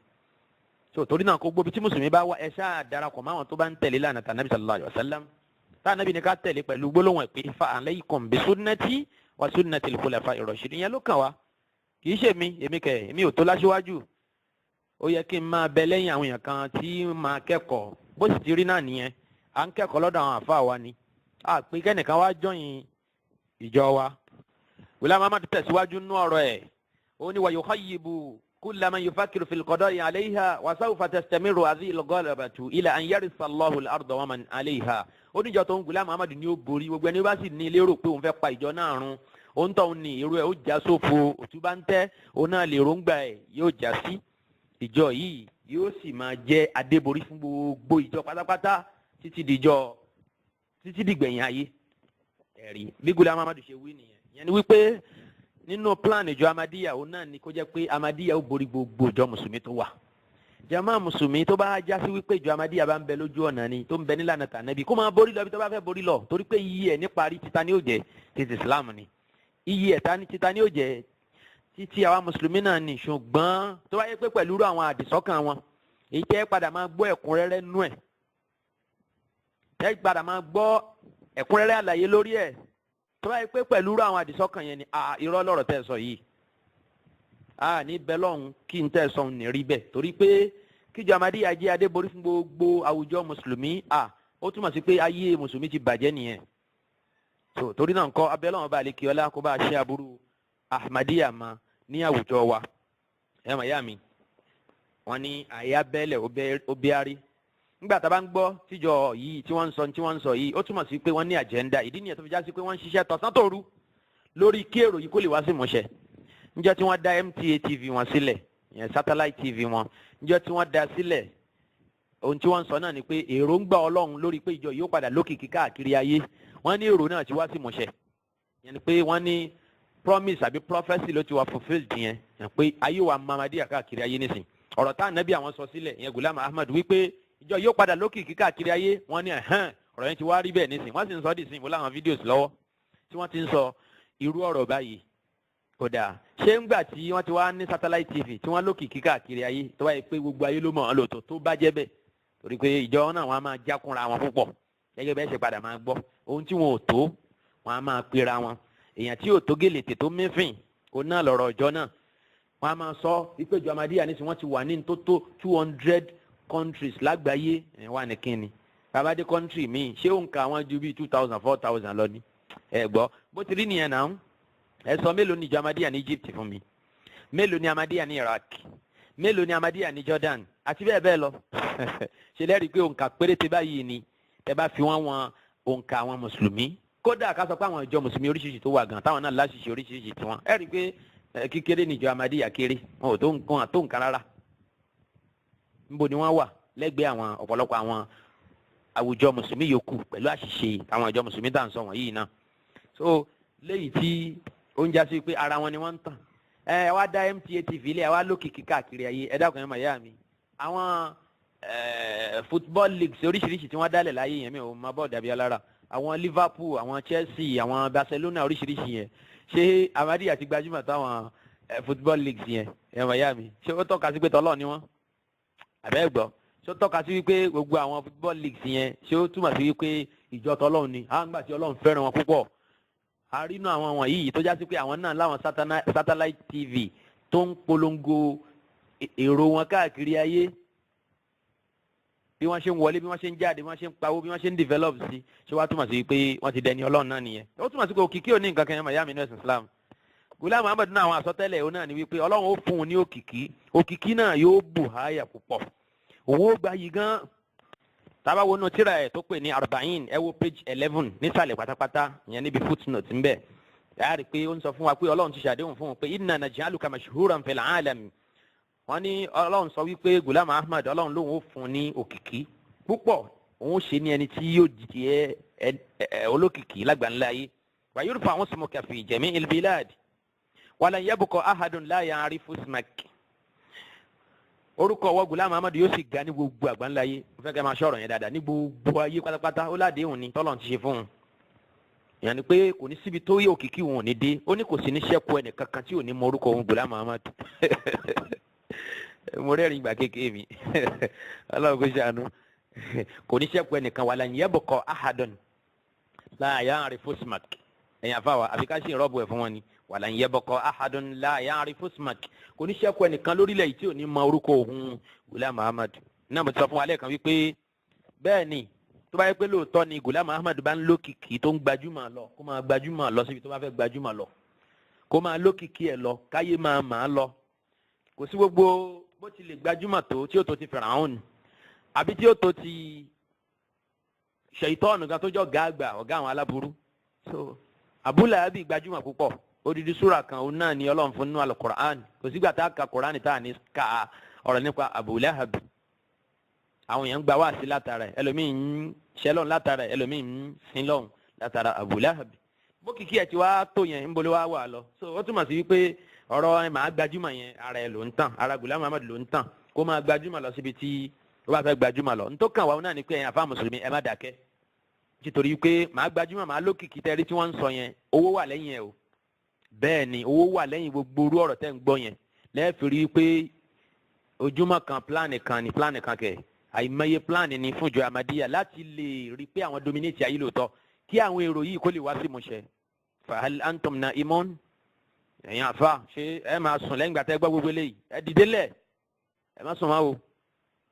Torí náà kó gbóbi tí mùsùlùmí bá wá ẹ ṣáà darapọ̀ máwọn tó bá ń tẹ̀lé lánàá tànàbí sallallahu alaihi wasallam. Tànàbí ni ká tẹ̀lé pẹ̀lú gbólóhùn ẹ̀ pé fa alaykum bi sunnati wa sunnati al-khulafa'i ar-rashidin. Ìyẹn ló kàn wá, kì í ṣe èmi ò tó láṣíwájú. Ó yẹ kí n máa bẹ lẹ́yìn àwọn èèyàn kan tí máa kẹ́kọ̀ọ́, bó sì ti rí náà nìyẹn. À ń kẹ́kọ̀ọ́ lọ́dọ̀ àwọn àfáà wa ni, a pé kẹ́nìkan wá jọyìn ìjọ wa. Ghulam Ahmad tẹ̀síwájú nú ọ̀rọ̀ ẹ̀, ó ní wa yukhayyibu كل من يفكر في القضاء عليها وسوف تستمر هذه الغلبة إلى أن يرث الله الأرض ومن عليها. oníjọ tó ń Ghulam Ahmad ní ó borí gbogbo ẹni bá sì ní lérò pé òun fẹ́ pa ìjọ náà run, òun tó ń ní irú ẹ̀ ó já sófo, òtún bá ń tẹ́ òun náà lè róńgbà ẹ̀ yóò já sí. Ìjọ yìí yóò sì máa jẹ́ adéborí fún gbogbo ìjọ pátápátá títí dìgbẹ̀yìn ayé. Ẹ̀rí bí Ghulam Ahmad ṣe wí nìyẹn. Ìyẹn ni wípé nínú plan ìjọ Ahmadiyya òun náà ni kó jẹ́ pé Ahmadiyya ó borí gbogbo ìjọ mùsùlùmí tó wà. Jàmáà mùsùlùmí tó bá já sí wípé ìjọ Ahmadiyya bá ń bẹ lójú ọ̀nà ni tó ń bẹ nílànà tànàbí kó máa borí lọ bí tó bá fẹ́ borí lọ, torí pé iyì ẹ̀ níparí títa ní ó jẹ́ títí Islam ni, iyì ẹ̀ títa ní ó jẹ́ títí àwa mùsùlùmí náà ni. Ṣùgbọ́n tó bá yẹ pé pẹ̀lú àwọn àdìsọ́kàn wọn èyí tẹ́ padà máa gbọ́ ẹ̀kúnrẹ́rẹ́ nú ẹ̀, tẹ́ padà máa gbọ́ ẹ̀kúnrẹ́rẹ́ àlàyé lórí ẹ̀, tó bá yẹ pé pẹ̀lú àwọn àdìsọ́kàn yẹn ni irọ́ lọ́rọ̀ tẹ́ sọ yìí, ní bẹ́lọ́hún kí n tẹ́ sọ ní rí bẹ́ẹ̀. Torí pé kíjọ Ahmadiyya jẹ́ adéborí fún gbogbo àwùjọ mùsùlùmí, ó túmọ̀ sí pé ayé mùsùlùmí ti bàjẹ́ nìyẹn. Torí náà nǹkan abẹ́lọ́hún bá lè kí ọlá kó bá ṣe aburú Ahmadiyya ma ní àwùjọ wa. ẹ mọ̀ yá mi wọ́n ní àyà bẹ́lẹ̀ ó bẹ́árí. Nígbà tá a bá ń gbọ́ tíjọ yìí tí wọ́n ń sọ yìí, ó túmọ̀ sí pé wọ́n ní àjẹ́ndà. Ìdí nìyẹn tó fi já sí pé wọ́n ń ṣiṣẹ́ tọ̀sán tòru lórí kí èrò yìí kó lè wá sí ìmúṣẹ. Níjọ́ tí wọ́n dá MTA TV wọn sílẹ̀, ìyẹn satellite TV wọn, níjọ́ tí wọ́n dá sílẹ̀, ohun tí wọ́n ń sọ náà ni pé èròǹgbà Ọlọ́run lórí pé ìjọ yóò padà lókìkí káàkiri ayé, wọ́n ní èrò náà ti wá sí ìmúṣẹ. Ìyẹn ni pé wọ́n ní promise àbí prophecy ló ti wá fulfilled yẹn, pé ayé wa Ahmadiyya káàkiri ayé nísìn. Ọ̀rọ̀ tá Ànábì àwọn sọ sílẹ̀, ìyẹn Ghulam Ahmad wípé ìjọ yóò padà lókìkí káàkiri ayé, wọ́n ní ọ̀rọ̀ yẹn ti wá rí bẹ́ẹ̀ nísìn. Wọ́n sì ń sọ dì sí ìwọ láwọn fídíòs lọ́wọ́ tí wọ́n ti ń sọ irú ọ̀rọ̀ báyìí. Kódà ṣé ń gbà tí wọ́n ti wá ní satellite TV tí wọ́n lókìkí káàkiri ayé tó wáyé pé gbogbo ayé ló mọ̀ ọ́n lòótọ́ tó bá jẹ́ bẹ́ẹ̀, torí pé ìjọ náà wọ́n á máa jákúnra wọn púpọ̀. gẹ́gẹ́ bẹ́ẹ̀ ṣe padà máa gbọ́ ohun tí wọn ò tó wọn á máa pera wọn èèyàn tí ò tó gèlètè tó mẹ́fìn òun náà lọ̀rọ̀ ọjọ́ náà wọn á máa sọ ìpéjọ Ahmadiyya nísìnyí wọ́n ti wà ní tó tó 200 countries lágbàáyé ẹ̀ wà ní kínni babade country míì ṣé òǹkà àwọn ju bíi 2000 4000 lọ ní ẹ gbọ́ bó ti rí nìyẹn náà ẹ sọ mélòó ni ìjọ Ahmadiyya ní Egypt fún mi mélòó ni Ahmadiyya ní Iraq mélòó ni Ahmadiyya ní Jordan àti bẹ́ẹ̀ bẹ́ẹ̀ lọ ṣe lẹ́rìí pé òǹkà péréte báyìí ni ẹ bá fi wọn òǹkà àwọn mùsùlùmí kódà ká sọ pé àwọn ìjọ mùsùlùmí oríṣiríṣi tó wà gan táwọn náà láṣìṣe oríṣiríṣi tiwọn ẹ rí i pé kíkéré níjọ Ahmadiyya kéré wọn ò tó nǹkan rárá níbo ni wọ́n wà lẹ́gbẹ̀ẹ́ àwọn ọ̀pọ̀lọpọ̀ àwọn àwùjọ mùsùlùmí yòókù pẹ̀lú àṣìṣe àwọn ìjọ mùsùlùmí tá à ń sọ wọ̀nyí náà so léyìí tí ó ń já sí pé ara wọn ni wọ́n ń tàn ẹ wá dá MTA TV ilé ẹ wá lókìkí káàkiri ayé ẹ dákun ẹ mọ̀ ìyá mi àwọn football leagues oríṣiríṣi tí wọ́n dálẹ̀ láyé yẹn mi ò mọ bọ́ọ̀ dàbí alára àwọn Liverpool àwọn Chelsea àwọn Barcelona oríṣiríṣi yẹn ṣé Ahmadiyya ti gbajúmọ̀ táwọn football leagues yẹn ẹ mọ̀ ìyá mi ṣé ó tọ́ka sí pé tọ́lọ́ ni wọ́n àbẹ́ gbọ́ ṣé ó tọ́ka sí wípé gbogbo àwọn football leagues yẹn ṣé ó túmọ̀ sí wípé ìjọ tọ́lọ́run ni àwọn àgbà tí Ọlọ́run fẹ́ràn wọn púpọ̀ àrínú àwọn wọ̀nyí tó já sí pé àwọn náà láwọn satellite TV tó ń polongo èrò wọn káàkiri ayé bí wọ́n ṣe ń wọlé bí wọ́n ṣe ń jáde bí wọ́n ṣe ń pawó bí wọ́n ṣe ń develop sí ṣé wàá túmọ̀ sí pé wọ́n ti dẹni Ọlọ́run náà nìyẹn ó túmọ̀ sí pé òkìkí ò ní nǹkan kan yẹn màyà mi ní ẹ̀sìn Islam Ghulam Ahmad náà àwọn àsọtẹ́lẹ̀ òun náà ni wípé Ọlọ́run ó fún un ní òkìkí náà yóò bù háyà púpọ̀ òun ó gbayì gan tábà wọnú tíra ẹ̀ tó pè ní arba'in ẹ wo page 11 nísàlẹ̀ pátápátá ìyẹn níbi footnote ń bẹ yàrá rí pé ó ń sọ fún wa pé Ọlọ́run ti ṣàdéhùn fún un pé inna naj'aluka mashhuran fil alam wọ́n ní Ọlọ́run sọ wípé Ghulam Ahmad Ọlọ́run lòun ó fún un ní òkìkí púpọ̀ òun ó ṣe ní ẹni tí yóò jẹ́ olókìkí lágbàńlá ayé wa yurfa'u ismuka fi jami'il bilad wa lan yabqa ahadun la ya'rifu ismak orúkọ ọwọ́ Ghulam Ahmad yóò sì ga ní gbogbo àgbáńlá ayé mo fẹ́ kẹ́ máa ṣọ̀rọ̀ yẹn dáadáa ní gbogbo ayé pátápátá ó ládéhùn ní tọ́lọ̀ ti ṣe fún un ìyẹn ni pé kò ní síbi tó yẹ òkìkí wọn ò ní dé ó ní kò sí ní ṣẹ́kù ẹnì kankan tí ò ní mọ orúkọ òun Ghulam Ahmad mo rẹ́rìn ìgbà kékeré mi Ọlọ́run kò ṣàánú kò ní ṣẹ́kù ẹnìkan wà lan yabqa ahadun la ya'rifu ismak ẹ̀yìn àfàwà àfi ká ṣe ìrọ́bù ẹ̀ fún wọn ni wa lan yabqa ahadun la ya'rifu ismak kò ní ṣẹ́kù ẹnìkan lórílẹ̀ yìí tí ò ní mọ orúkọ òun Ghulam Ahmad náà mo ti sọ fún wa lẹ́ẹ̀kan wípé bẹ́ẹ̀ ni tó bá yẹ pé lóòótọ́ ni Ghulam Ahmad bá ń lókìkí tó ń gbajúmọ̀ lọ kó máa gbajúmọ̀ lọ síbi tó bá fẹ́ gbajúmọ̀ lọ kó máa lókìkí ẹ̀ lọ káyé máa máa lọ kò sí gbogbo bó ti lè gbajúmọ̀ tó tí ó tó ti Fáráò àbí tí ó tó ti Ṣàítánì gan tó jọ gàgbà ọ̀gá àwọn aláburú so Abu Lahab gbajúmọ̀ púpọ̀ odidi súra kan òun náà ni Ọlọ́run fún nínú Al-Qur'an kò sígbà tá a ka Qur'an tá a ní ka ọ̀rọ̀ nípa Abu Lahab àwọn èèyàn gba wáàsí látara ẹ̀ ẹlòmíì ń ṣẹlọ́n látara ẹ̀ ẹlòmíì ń sinlọ́n látara Abu Lahab bókìkí ẹ̀ tí wàá tó yẹn ń bolo wá wà lọ so ó túmọ̀ sí wípé ọ̀rọ̀ ẹ̀ máa gbajúmọ̀ yẹn ara ẹ̀ ló ń tàn ara Ghulam Ahmad ló ń tàn kó máa gbajúmọ̀ lọ síbi tí ó bá fẹ́ gbajúmọ̀ lọ nítorí kan wà náà ni pé ẹ̀yin àfa mùsùlùmí ẹ má dákẹ́ nítorí pé máa gbajúmọ̀ máa lókìkí tẹ́rí tí wọ́n ń sọ yẹn owó wà lẹ́yìn ẹ̀ o bẹ́ẹ̀ ni owó wà lẹ́yìn gbogbo orú ọ̀rọ̀ tẹ́ ń gbọ́ yẹn lẹ́ẹ̀fì rí pé ojúmọ́ kan pláàni kan kẹ̀ àìmọye pláàni ni fún ìjọ Ahmadiyya láti lè rí pé àwọn dominate ayé lóòótọ́ kí àwọn èrò yìí kó lè wá sí ìmúṣẹ fahal antum na'imun ẹ̀yin àfa ṣé ẹ máa sùn lẹ́yìn gbàtẹ́ gbọ́ gbogbo eléyìí ẹ dìde lẹ̀ ẹ má sùn má o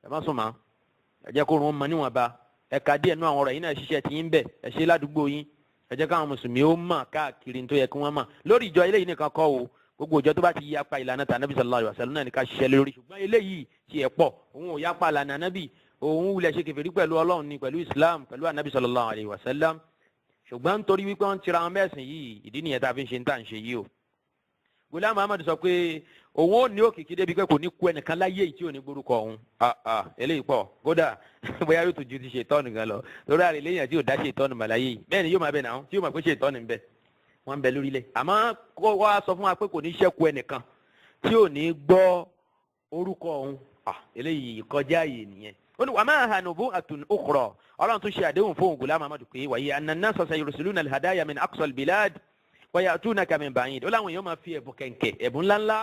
ẹ má sùn má ẹ jẹ́ kó rún mọ níwọ̀nba ẹ ka díẹ̀ nú àwọn ọ̀rọ̀ yìí náà ṣiṣẹ́ ti yín bẹ̀ ẹ ṣe ládùúgbò yín ẹ jẹ́ káwọn mùsùlùmí ó mọ̀ káàkiri tó yẹ kí wọ́n mọ̀ lórí ìjọ eléyìí nìkan kọ́ o gbogbo ìjọ tó bá ti yapa ìlànà tà nábì sallallahu alaihi wasallam náà ní ká ṣiṣẹ́ lórí ṣùgbọ́n eléyìí ti ẹ̀ pọ̀ òun ò yapa ìlànà nábì òun wulẹ̀ ṣe kèfèrí pẹ̀lú Ọlọ́run ni pẹ̀lú Islam pẹ̀lú ànábì sallallahu alaihi wasallam ṣùgbọ́n nítorí wípé wọ́n tira wọn mẹ́sìn yìí ìdí nìyẹn tá a fi ń ṣe ń tà ń ṣe yìí o. Ghulam Ahmad sọ pé òun ò ní òkìkí débi pé kò ní kú ẹnìkan láyé yìí tí ò ní gbórúkọ òun eléyìí pọ̀ kódà bóyá yóò tún ju ti Ṣaitọ́nù gan lọ lórí àrè léyìn tí ò dá Ṣaitọ́nù màláyé yìí bẹ́ẹ̀ ni yóò máa bẹ̀ náà tí yóò máa pé Ṣaitọ́nù ń bẹ wọ́n ń bẹ lórílẹ̀ àmọ́ kó wá sọ fún wa pé kò ní ṣẹ́kù ẹnìkan tí ò ní gbọ́ orúkọ òun eléyìí kọjá ààyè nìyẹn ó ní wà máa hàn nùbú àtún ukhra Ọlọ́run tún ṣe àdéhùn fún Ghulam Ahmad pé wàyí an-nasa sayursiluna al-hadaya min aqsa al-bilad wa ya'tunaka min ba'id ó láwọn èèyàn máa fi ẹ̀bùn kẹ̀kẹ́ ẹ̀bùn ńláńlá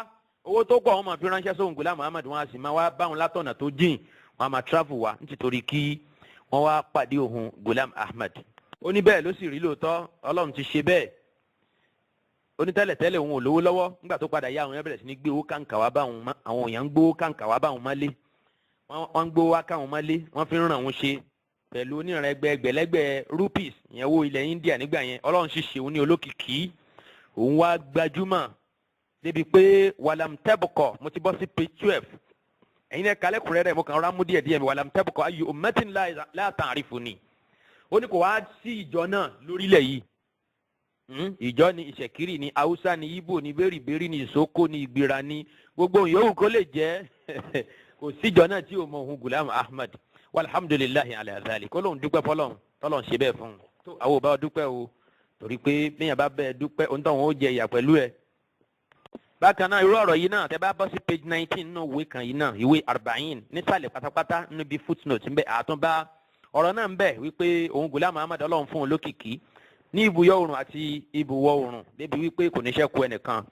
owó tó pọ̀ wọn máa fi ránṣẹ́ sóhun Ghulam Ahmad wọn a sì máa wá báwọn látọ̀nà tó jìn wọn a máa travel wa nítorí kí wọ́n wá pàdé òun Ghulam Ahmad. Ó ní bẹ́ẹ̀ ló sì rí lóòótọ́, Ọlọ́run ti ṣe bẹ́ẹ̀. Ó ní tẹ́lẹ̀tẹ́lẹ̀ òun ò lówó lọ́wọ́, nígbà tó padà yá àwọn yẹn bẹ̀rẹ̀ sí ní gbé owó kàǹkà wá bá òun, àwọn èèyàn ń gbówó kàǹkà wá bá òun mọ́lé. Wọ́n ń gbówó wá káwọn mọ́lé, wọ́n fi ń ràn òun ṣe pẹ̀lú onírànà ẹgbẹ̀lẹ́gbẹ̀ rupees, ìyẹn owó ilẹ̀ India nígbà yẹn. Ọlọ́run sì ṣe òun ní olókìkí, òun wá gbajúmọ̀ débi pé wàlám tẹ́bùkọ̀, mo ti bọ́ sí page 12. Ẹ̀yin náà kálẹ̀ kúrẹ́ rẹ̀ mo kàn rán mú díẹ̀ díẹ̀ mi wàlám tẹ́bùkọ̀ ayyu ummatin la ta'rifuni. Ó ní kò wá sí ìjọ náà lórílẹ̀ yìí. Ìjọ ni ìṣẹ̀kírì ni Haúsá ni Ìgbò ni bẹ́rìbẹ́rì ni ìsókó ni ìgbìrà ni gbogbo yòówù kó lè jẹ́ kò síjọ náà tí ò mọ òun Ghulam Ahmad. Walhamdulillahi ala dhalik. Kó lóun dúpẹ́ fọlọ́run tọ́lọ́run ṣe bẹ́ẹ̀ fún un. Tó àwọn ò bá dúpẹ́ o torí pé bíyàn bá bẹ́ẹ̀ dúpẹ́ ohun tó wọn ó jẹ ìyà pẹ̀lú ẹ̀. Bákan náà irú ọ̀rọ̀ yìí náà tẹ́ bá bọ́ sí page 19 nínú ìwé kan yìí náà ìwé arba'in nísàlẹ̀ pátápátá níbi footnote ń bẹ àtúnbá ọ̀rọ̀ náà ń bẹ wípé òun Ghulam Ahmad Ọlọ́run fún un lókìkí ní ibùyọ oòrùn àti ibùwọ̀ oòrùn débi wípé kò ní ṣẹ́kù ẹnìkan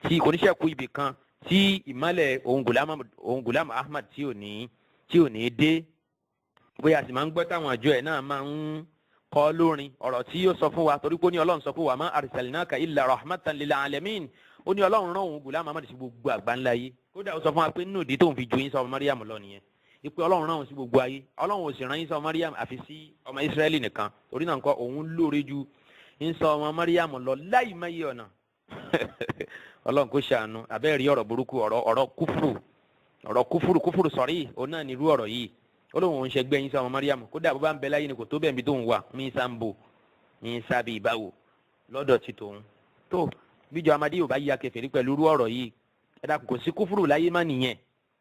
tí kò ní ṣẹ́kù ibì kan tí ìmọ́lẹ̀ òun Ghulam Ahmad tí ò ní dé. Bóyá sì máa ń gbọ́ táwọn àjọ ẹ̀ náà máa ń kọ́ lórin ọ̀rọ̀ tí yóò sọ fún wa torí pé ó ní Ọlọ́run sọ pé wa ma arsalnaka illa rahmatan lil alamin. Ó ní Ọlọ́run rán òun Ghulam Ahmad sí gbogbo àgbáńlá ayé. Kódà ó sọ fún wa pé nínú ìdí tóun fi ju Ìsá ọmọ Maryam lọ nìyẹn. Ìpè Ọlọ́run rán òun sí gbogbo ayé. Ọlọ́run ò sì rán Ìsá ọmọ Maryam àfi sí ọmọ Ísírẹ́lì nìkan. Torí náà nǹkan òun lóore ju Ìsá ọmọ Maryam lọ láì máyé ọ̀nà. Ọlọ́run kò ṣàánú abẹ́ rí ọ̀rọ̀ burúkú ọ̀rọ̀ kúfùrù sọ̀rí òun náà ní irú ọ̀rọ̀ yìí. Ọlọ́run òun ṣẹgbẹ́ Ìsá ọmọ Maryam kódà bó bá ń bẹ láyé ni kò tó bẹ́ẹ̀ bí tóun wà ní Ìsàmbò ní Ìsàbí ìbáwò lọ́dọ̀ ti tòun. Tó bíjọ Ahmadiyya ò bá yíya kèfèrí pẹ̀lú irú ọ̀rọ̀ yìí ẹ dákun kò sí kúfùrù láyé má nìyẹn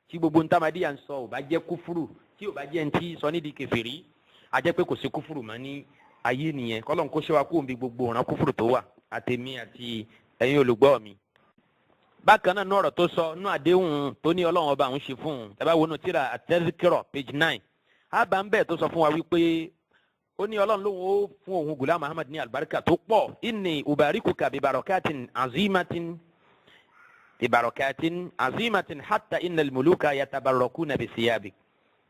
tí gbogbo ń Ahmadiyya ń sọ ò bá jẹ́ kúfùrù tí ò bá jẹ́ ń tí sọ nídìí kèfèrí a jẹ́ pé kò sí kúfùrù má ní ayé nìyẹn kọ́lọ́n kó ṣe wa kó ń bi gbogbo ọ̀ràn kúfùrù tó wà àtẹ̀mí àti ẹ̀yin olùgbọ́ mi. Bákan náà nú ọ̀rọ̀ tó sọ nú àdéhùn tó ní Ọlọ́run ọba àwọn ṣe fún un ẹ bá wọnú tíra at-Tazkira page 9 àbá ń bẹ̀ tó sọ fún wa wípé ó ní Ọlọ́run lóhun ó fún òun Ghulam Ahmad ní àlùbáríkà tó pọ̀ inni ubarikuka bibarakatin azimatin hatta innal muluka yatabarakuna bisiyabik.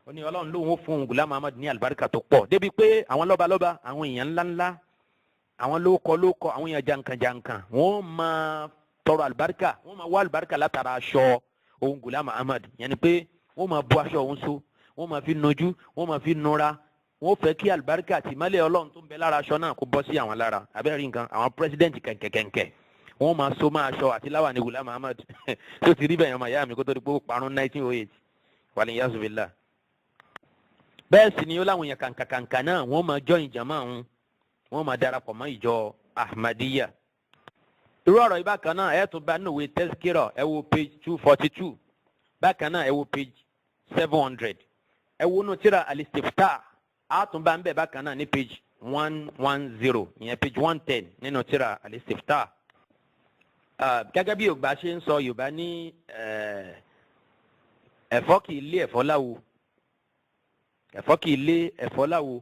Ó ní Ọlọ́run lóhun ó fún òun Ghulam Ahmad ní àlùbáríkà tó pọ̀ débi pé àwọn lọ́balọ́ba àwọn èèyàn ńláńlá àwọn lóókọ àwọn èèyàn jankan wọ́n máa tọrọ àlùbáríkà wọ́n máa wá àlùbáríkà látara aṣọ òun Ghulam Ahmad yẹn ni pé wọ́n máa bọ́ aṣọ òun so wọ́n máa fi nojú wọ́n máa fi nura wọ́n fẹ́ kí àlùbáríkà àti ìmọ́lẹ̀ Ọlọ́run tó ń bẹ lára aṣọ náà kó bọ́ sí àwọn lára abẹ́rẹ́ nǹkan àwọn pírẹsidẹ́ǹtì kẹ̀kẹ̀kẹ̀kẹ̀ wọ́n máa so máa aṣọ àti láwà ní Ghulam Ahmad tó ti rí bẹ́ẹ̀ yẹn màyà mi kó tó di pé ó parun 1908 wàlẹ̀ yazubillah. Bẹ́ẹ̀ sì ni ó láwọn èèyàn kàǹkàǹkà náà wọ́n máa join jama wọn wọ́n máa darapọ̀ mọ́ ìjọ Ahmadiyya. Irú ọ̀rọ̀ yìí bákan náà ẹ̀ tún bá nínú ìwé Tazkira ẹ wo page 242 bákan náà ẹ wo page 700 ẹ wo nù tíra al-Istiftah àtúnbà ń bẹ̀ bákan náà ní page 110 ìyẹn page 110 nínú tíra al-Istiftah. Gẹ́gẹ́ bí Yorùbá ṣe ń sọ Yorùbá ní ẹ̀fọ́ kì í lé ẹ̀fọ́ láwo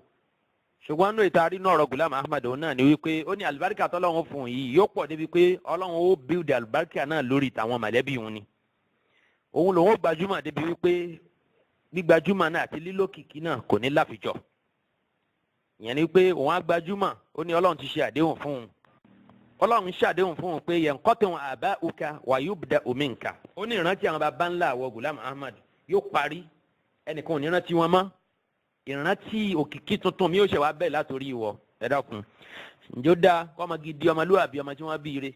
ṣùgbọ́n nínú ìtaari náà ọ̀rọ̀ Ghulam Ahmad òun náà ni wípé ó ní àlùbáríkà tọ́lọ́run fún un yìí yóò pọ̀ débi pé Ọlọ́run ó build àlùbáríkà náà lórí tàwọn mọ̀lẹ́bí òun ni òun lòun ó gbajúmọ̀ débi wípé gbígbajúmọ̀ náà àti lílókìkí náà kò ní láfijọ́ ìyẹn ni pé òun á gbajúmọ̀ ó ní Ọlọ́run ti ṣe àdéhùn fún un Ọlọ́run ṣàdéhùn fún un pé yanqati'u aba'uka wa yubda'u minka ó ní ìrántí àwọn baba ńlá àwọ̀ Ghulam Ahmad yóò parí ẹnìkan ò ní rántí wọn mọ́ ìrántí òkìkí tuntun mi ó ṣe wá bẹ́ẹ̀ látòrí ìwọ ẹ dákun ǹjọ́ dáa kọ́mọ gidi ọmọlúwàbí ọmọ tí wọ́n bí ire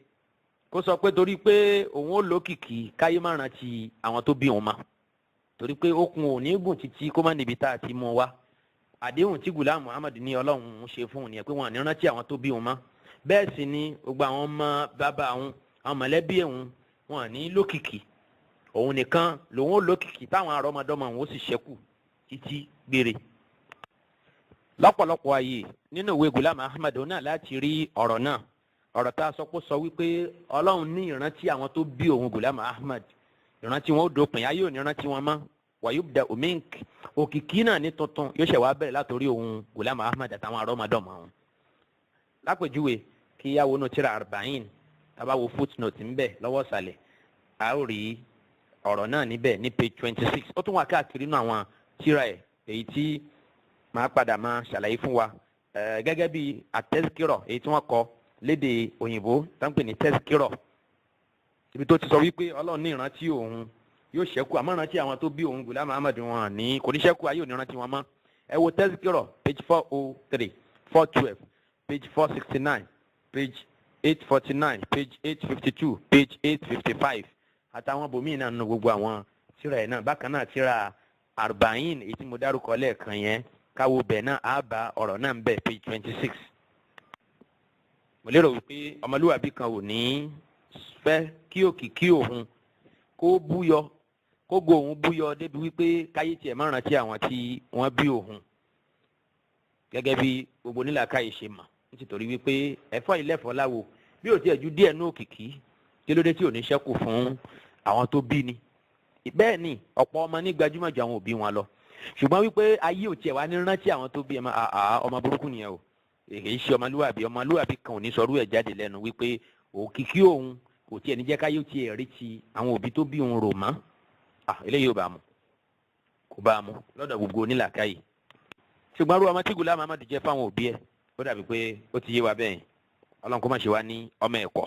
kó sọ pé torí pé òun ó lókìkí káyé má rántí àwọn tó bí òun mọ́ torí pé okùn ò ní gùn títí kó má níbi tá a ti mú wa àdéhùn tí Ghulam Ahmad ní Ọlọ́run ń ṣe fún un nìyẹn pé wọn ò ní rántí àwọn tó bí òun mọ́ bẹ́ẹ̀ sì ni gbogbo àwọn ọmọ bàbá àwọn mọ̀lẹ́bí òun wọn ò ní lókìkí òun nìkan lòun ó lókìkí táwọn àrọ́mọdọ́mọ òun ó sì ṣẹ́kù títí gbére. Lọ́pọ̀lọpọ̀ ayé nínú ìwé Ghulam Ahmad òun náà láti rí ọ̀rọ̀ náà ọ̀rọ̀ tá a sọ pé sọ wípé Ọlọ́run ní ìrántí àwọn tó bí òun Ghulam Ahmad ìrántí wọn ó dópin ayé ò ní rántí wọn mọ́ wàyúbdà omink òkìkí náà ní tuntun yóò ṣẹ̀ wá bẹ̀rẹ̀ látòrí òun Ghulam Ahmad àtàwọn àrọ́mọdọ́mọ òun. Lápèjúwe kí yá wọnú tíra arba'in tábà wo footnote ńbẹ lọ́wọ́ ìsàlẹ̀ a ó rí ọ̀rọ̀ náà níbẹ̀ ní page 26 ó tún wà káàkiri nínú àwọn tíra ẹ̀ èyí tí máa padà máa ṣàlàyé fún wa gẹ́gẹ́ bí àtẹ́síkírọ̀ èyí tí wọ́n kọ lédè òyìnbó tá ń pè ní tẹ́síkírọ̀ ibi tó ti sọ wípé ọlọ́run ní ìrántí òun yóò ṣẹ́kù àmọ́ ìrántí àwọn tó bí òun Ghulam Ahmad wọn ní kò ní ṣẹ́kù ayé òní ìrántí wọn mọ́ ẹ wo tẹ́síkírọ̀ page 403 412 page 469 page 849 page 852 page 855 àtàwọn bòmíì náà nínú gbogbo àwọn tírà ẹ̀ náà bákan náà tírà arba'in èyí tí mo dárúkọ lẹ́ẹ̀kan yẹn káwo bẹ̀ náà á bá ọ̀rọ̀ náà ń bẹ̀ page 26. mo lérò wípé ọmọlúwàbí kan ò ní fẹ́ kí òkìkí òun kó búyọ kó go òun búyọ débi wípé káyé tiẹ̀ má rántí àwọn tí wọ́n bí òun gẹ́gẹ́ bí gbogbo nílàákàyè ṣe mọ̀ nítorí wípé ẹ̀fọ́ ilẹ̀fọ́ láwo bí ò tiẹ̀ ju díẹ̀ ní òkìkí kí ló dé tí ò ní ṣẹ́kù fún àwọn tó bí ni bẹ́ẹ̀ ni ọ̀pọ̀ ọmọ ní gbajúmọ̀ ju àwọn òbí wọn lọ ṣùgbọ́n wípé ayé ò tiẹ̀ wá ní rántí àwọn tó bí ẹ máa ọmọ burúkú nìyẹn o èyí ṣe ọmọlúwàbí kan ò ní sọrú ẹ̀ jáde lẹ́nu wípé òkìkí òun kò tiẹ̀ ní jẹ́ káyé ò tiẹ̀ rí ti àwọn òbí tó bí òun rò mọ́ eléyìí ò bá mu kò bá mu lọ́dọ̀ gbogbo onílàákàyè ṣùgbọ́n rú ọmọ tí Ghulam Ahmad jẹ́ fáwọn òbí ẹ̀ ó dàbí pé ó ti yé wa bẹ́ẹ̀ ọlọ́run kó má ṣe wá ní ọmọ ẹ̀kọ́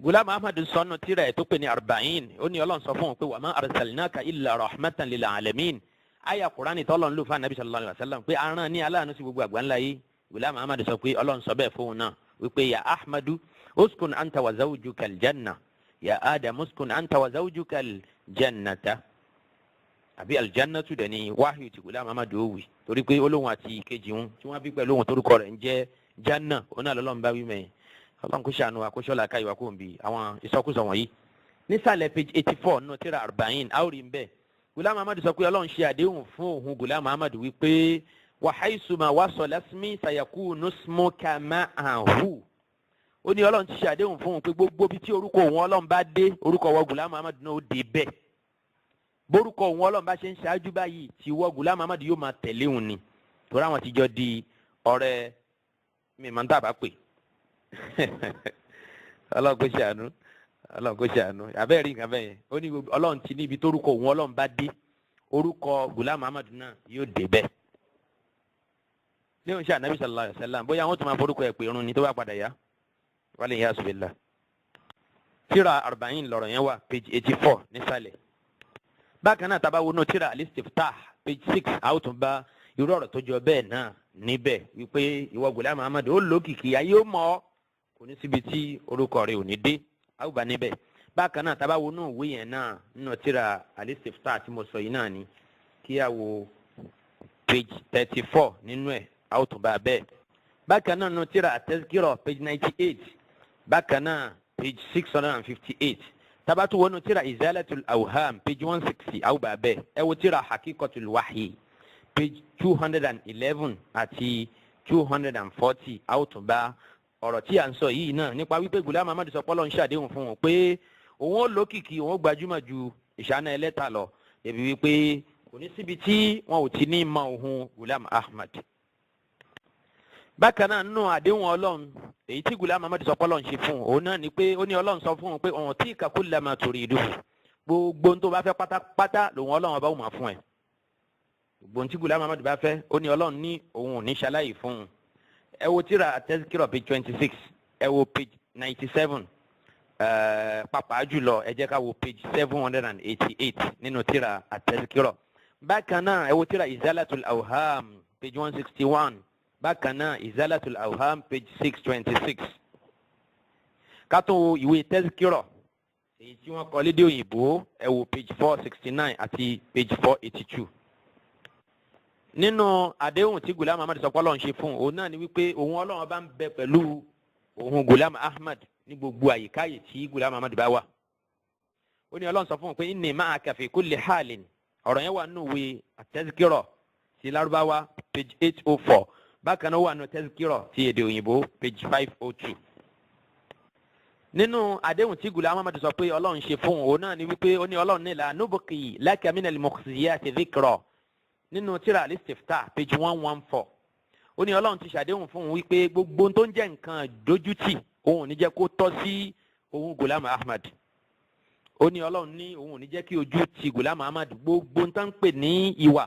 Ghulam Ahmad sọnù tírà ẹ̀ tó pè ní arba'in ó ní ọlọ́run sọ fún un pé wa ma arsalnaka illa rahmatan lil alamin àyà Kùránì tọ́lọ́run ló fún anabi sallallahu alayhi wa sallam pé aràn ní aláàánú sí gbogbo àgbáńlá yìí Ghulam Ahmad sọ pé ọlọ́run sọ bẹ́ẹ̀ fóun náà wípé ya ahmadu uskun anta wa zawjuka aljanna ya adam uskun anta wa zawjuka aljannata àbí aljannatu dẹ̀ ni wáhíù tí Ghulam Ahmad ó wí torí pé olóhùn àti ìkejì wọn tí wọ́n bí pẹ̀lú ohun torúkọ rẹ̀ ń jẹ́ janna òun náà lọ́lọ́run bá wí mẹ́yìn ọlọ́run kó ṣàánú àkóṣọ́lá káyọ̀ kó ń bi àwọn ìsọkúsọ wọ̀nyí nísàlẹ̀ page 84 nínú tírà arba'in áwòrì ń bẹ̀ Ghulam Ahmad sọ pé ọlọ́run ṣe àdéhùn fún òun Ghulam Ahmad wípé wa haysuma wasala ismi sayakunu ismuka ma'ahu ó ní ọlọ́run ti ṣe àdéhùn fún òun pé gbogbo bí tí orúkọ òun ọlọ́run bá dé orúkọ wọ Ghulam Ahmad náà ó dé bẹ́ẹ̀ borúkọ òun ọlọ́run bá ṣe ń ṣáájú báyìí tí wọ Ghulam Ahmad yóò máa tẹ̀lé òun ni torí àwọn tíjọ di ọ̀rẹ́ mi máa ń tàbá pè ọlọ́run kò ṣàánú abẹ́rẹ́ rí nǹkan bẹ́ẹ̀ ó ní ọlọ́run ti níbi tórúkọ òun ọlọ́run bá dé orúkọ Ghulam Ahmad náà yóò dé bẹ́ẹ̀ ní oṣù ànábì sallallahu alaihi wasallam bóyá wọ́n tún máa forúkọ ẹ̀ pé irun ni tó bá padà yá wálé ìyá àṣùbìlà tírà arba'in lọ̀rọ̀ yẹn wà page 84 nísàlẹ̀ bákan náà tábà wọnú tírà al-istiftah page 6 àwòtún bá irú ọ̀rọ̀ tó jọ bẹ́ẹ̀ náà níbẹ̀ wípé ìwọ Ghulam Ahmad ó lókìkí ayé ó mọ̀ ọ́ kò ní síbi tí orúkọ rẹ̀ ò ní dé àwùbá níbẹ̀ bákan náà tábà wọnú ìwé yẹn náà nínú tírà al-istiftah tí mo sọ yìí náà ni kí a wo page 34 nínú ẹ̀ àwòtún bá bẹ́ẹ̀ bákan náà nínú tírà at-tazkira page 98 bákan náà page 658 tabatu wọnú tírà izalatul awham page 160 àwùbá bẹ́ẹ̀ ẹ wo tírà haqiqatul wahyi page 211 àti 240 àwòtúnbá ọ̀rọ̀ tí a ń sọ yìí náà nípa wípé Ghulam Ahmad sọ pé Ọlọ́run ń ṣàdéhùn fún wọn pé òun ó lókìkí òun ó gbajúmọ̀ ju ìṣáná ẹlẹ́ta lọ ẹ̀bí wípé kò ní síbi tí wọn ò ti ní mọ ohun Ghulam Ahmad. bákan náà nínú àdéhùn Ọlọ́run èyí tí Ghulam Ahmad sọ pé Ọlọ́run ṣe fún òun náà ni pé ó ní Ọlọ́run sọ fún un pé òun tí kulla ma turidu gbogbo tó bá fẹ́ pátápátá lòun Ọlọ́run ọba ó máa fún ẹ gbogbo tí Ghulam Ahmad bá fẹ́ ó ní Ọlọ́run ní òun ò ní ṣaláyì fún un ẹ wo tírà at-tazkira page 26 ẹ wo page 97 pàápàá jùlọ ẹ jẹ́ ká wo page 788 nínú tírà at-tazkira bákan náà ẹ wo tírà izalatul awham page 161 bákan náà izalatul awham page 626 ká tó wo ìwé tazkira èyí tí wọ́n kọ lédè òyìnbó ẹ wo page 469 àti page 482 nínú àdéhùn tí Ghulam Ahmad sọ pé Ọlọ́run ṣe fún òun náà ni wípé òun Ọlọ́run bá ń bẹ pẹ̀lú òun Ghulam Ahmad ní gbogbo àyíkáyè tí Ghulam Ahmad bá wà ó ní Ọlọ́run sọ fún un pé inni ma'aka fi kulli halin ọ̀rọ̀ yẹn wà nínú ìwé at-tazkira ti Lárúbáwá page 804 bákan náà wà nínú tazkira ti èdè òyìnbó page 502 nínú àdéhùn tí Ghulam Ahmad sọ pé Ọlọ́run ṣe fún òun náà ni wípé ó ní Ọlọ́run ní la nubqi laka minal mukhziyati dhikra nínú tírà al-istiftah page 114 ó ní Ọlọ́run ti ṣàdéhùn fún un wípé gbogbo tó ń jẹ́ nǹkan dójútì òun ò ní jẹ́ kó tọ́ sí òun Ghulam Ahmad ó ní Ọlọ́run ní òun ò ní jẹ́ kí ojú ti Ghulam Ahmad gbogbo tó ń pè ní ìwà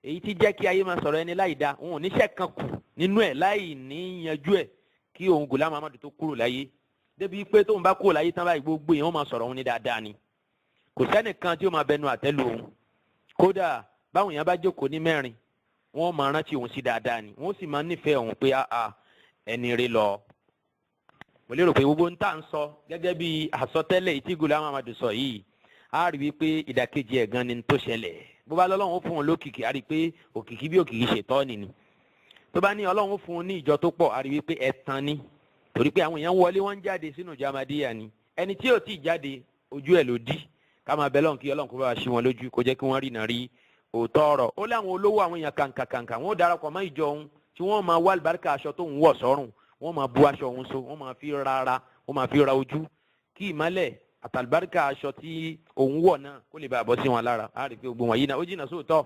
èyí tí jẹ́ kí ayé máa sọ̀rọ̀ ẹni láì dá òun ò níṣẹ́ kan kù nínú ẹ̀ láì ní yanjú ẹ̀ kí òun Ghulam Ahmad tó kúrò láyé débi pé tóun bá kúrò láyé tán báyìí gbogbo èèyàn máa sọ̀rọ̀ òun ní dáadáa ni kò sẹ́nìkan tí ó máa bẹnu àtẹ́lu òun kódà báwọn èèyàn bá jókòó ní mẹ́rin wọ́n máa rántí òun sí dáadáa ni wọ́n sì máa nífẹ̀ẹ́ òun pé ẹni rí lọ. mo lérò pé gbogbo ń tà ń sọ gẹ́gẹ́ bí àsọtẹ́lẹ̀ tí Ghulam Ahmad sọ yìí á rí wípé ìdàkejì ẹ̀ gan ni tó ṣẹlẹ̀ bó bá lọ́lọ́run fún un lókìkí á rí pé òkìkí bí òkìkí ṣètánì ni tó bá ní ọlọ́run fún un ní ìjọ tó pọ̀ á rí wípé ẹ̀tàn ni torí pé àwọn èèyàn wọlé wọ́n ń jáde sínú ìjọ Ahmadiyya ni ẹni tí ò tí ì jáde ojú ẹ̀ ló dí ká máa bẹ lọ́run kí ọlọ́run kó bá wa ṣí wọn lójú kó jẹ́ kí wọ́n rí náà rí òótọ́ ọ̀rọ̀ ó láwọn olówó àwọn èèyàn kàǹkàǹkà wọ́n darapọ̀ mọ́ ìjọ òun tí wọ́n máa wá àlùbáríkà aṣọ tó ń wọ̀ sọ́rùn wọ́n máa bu aṣọ òun so wọ́n máa fi rárá wọ́n máa fi ra ojú kí ìmọ́lẹ̀ àtàlùbáríkà aṣọ tí òun wọ̀ náà kó lè bá bọ́ sí wọn lára á rí i pé gbogbo wọn yìí náà ó jìnnà sí òótọ́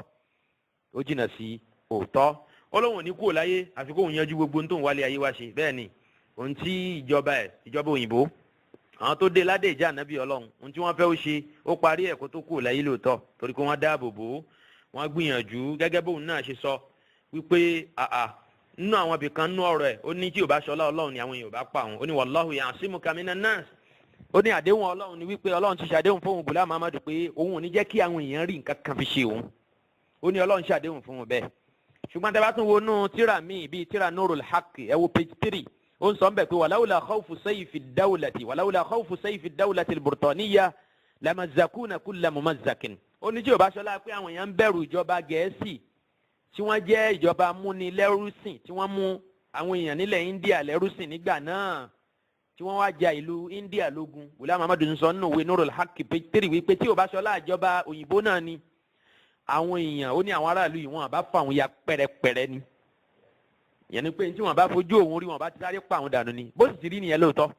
ó jìnnà sí òótọ́ ọlọ́run ní kúrò láyé àfi kóun yanjú gbogbo tó ń wálé ayé wá ṣe bẹ́ẹ̀ ni ohun tí ìjọba òyìnbó àwọn tó dé ládé ìjà ànábì ọlọ́run ohun tí wọ́n fẹ́ ó ṣe ó parí ẹ̀kọ́ tó kúrò láyé lóòótọ́ torí pé wọ́n dáàbò bò ó wọ́n gbìyànjú gẹ́gẹ́ bóun náà ṣe sọ wípé nínú àwọn ibìkan nínú ọ̀rọ̀ ẹ̀ ó ní tí ò bá ṣọlá ọlọ́run ni àwọn èèyàn ò bá pa òun ó ní wallahu ya'simuka minan nas ó ní àdéhùn ọlọ́run ni wípé ọlọ́run ti ṣàdéhùn fóun Ghulam Ahmad pé òun ò ní jẹ́ kí àwọn èèyàn rí nǹkan kan fi ṣe òun ó ní ọlọ́run ṣàdéhùn fún un bẹ́ẹ̀ ṣùgbọ́n tẹ́ bá tún wo nú tíra míì bíi tíra Nurul Haqq ẹ wo page 3 ó ń sọ ń bẹ̀ pé wàláwùlà khawfu sayfi dawlati al-Burtaniyya lamazzakuna kulla mumazzakin ó ní tí ò bá ṣọlá pé àwọn èèyàn ń bẹ̀rù ìjọba Gẹ̀ẹ́sì tí wọ́n jẹ́ ìjọba múnilẹ́rúsìn tí wọ́n mú àwọn èèyàn nílẹ̀ India lẹ́rúsìn nígbà náà tí wọ́n wá ja ìlú India lógun Ghulam Ahmad ń sọ nínú ìwé Nurul Haqq page 3 wípé tí ò bá ṣọlá ìjọba òyìnbó náà ni àwọn èèyàn ó ní àwọn aráàlú yìí wọn àbá fa àwọn ya pẹrẹpẹrẹ ni ìyẹn ni pé tí wọn bá fojú òun rí wọn bá ti sáré pa àwọn dànù ni bó sì ti rí nìyẹn lóòótọ́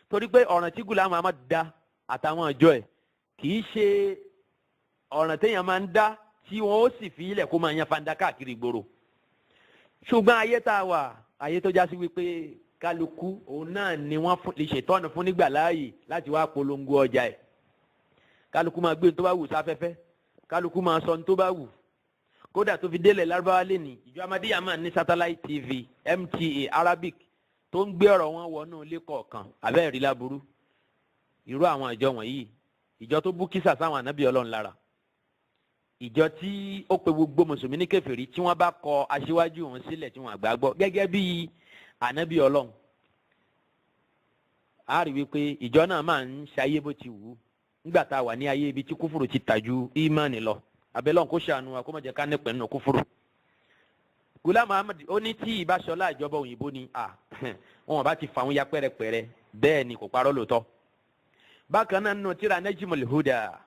torí pé ọ̀ràn tí Ghulam Ahmad dá àtàwọn ìjọ ẹ̀ kì í ṣe ọ̀ràn téèyàn máa ń dá tí wọn ó sì fi ilẹ̀ kó máa yan fanda káàkiri ìgboro ṣùgbọ́n ayé tá a wà ayé tó já sí wípé kálukú òun náà ni wọ́n lè ṣètọ́nù fún nígbà láàyè láti wá polongo ọjà ẹ̀ kálukú máa gbé ní tó bá wù sáfẹ́fẹ́ kálukú máa sọ ní tó bá wù kódà tó fi délẹ̀ lárúbáwá lẹ́nìí ìjọ Ahmadiyya máa ní satellite TV MTA Arabic tó ń gbé ọ̀rọ̀ wọn wọnú ilé kọ̀ọ̀kan abẹ́ẹ̀ rí láburú irú àwọn ìjọ wọ̀nyí ìjọ tó bú kísà sáwọn ànábì ọlọ́run lára ìjọ tí ó pe gbogbo mùsùlùmí ní kèfèrí tí wọ́n bá kọ aṣíwájú òun sílẹ̀ tí wọ́n àgbà gbọ́ gẹ́gẹ́ bí ànábì ọlọ́run a rí wípé ìjọ náà máa ń ṣayé bó ti wù ú nígbà tá a wà ní ayé ibi tí kúfùrù ti tàjú ìmánì lọ abẹ́lọ́n kó ṣàánú wa kó má jẹ́ ká nípẹ̀ nínú kúfùrù. Ghulam Ahmad ó ní tí ìbáṣọlá ìjọba òyìnbó ni wọn bá ti fà wọn ya pẹ́rẹpẹ́rẹ bẹ́ẹ̀ ni kò parọ́ lóòótọ́. bákan náà nínú tíra Najmul Huda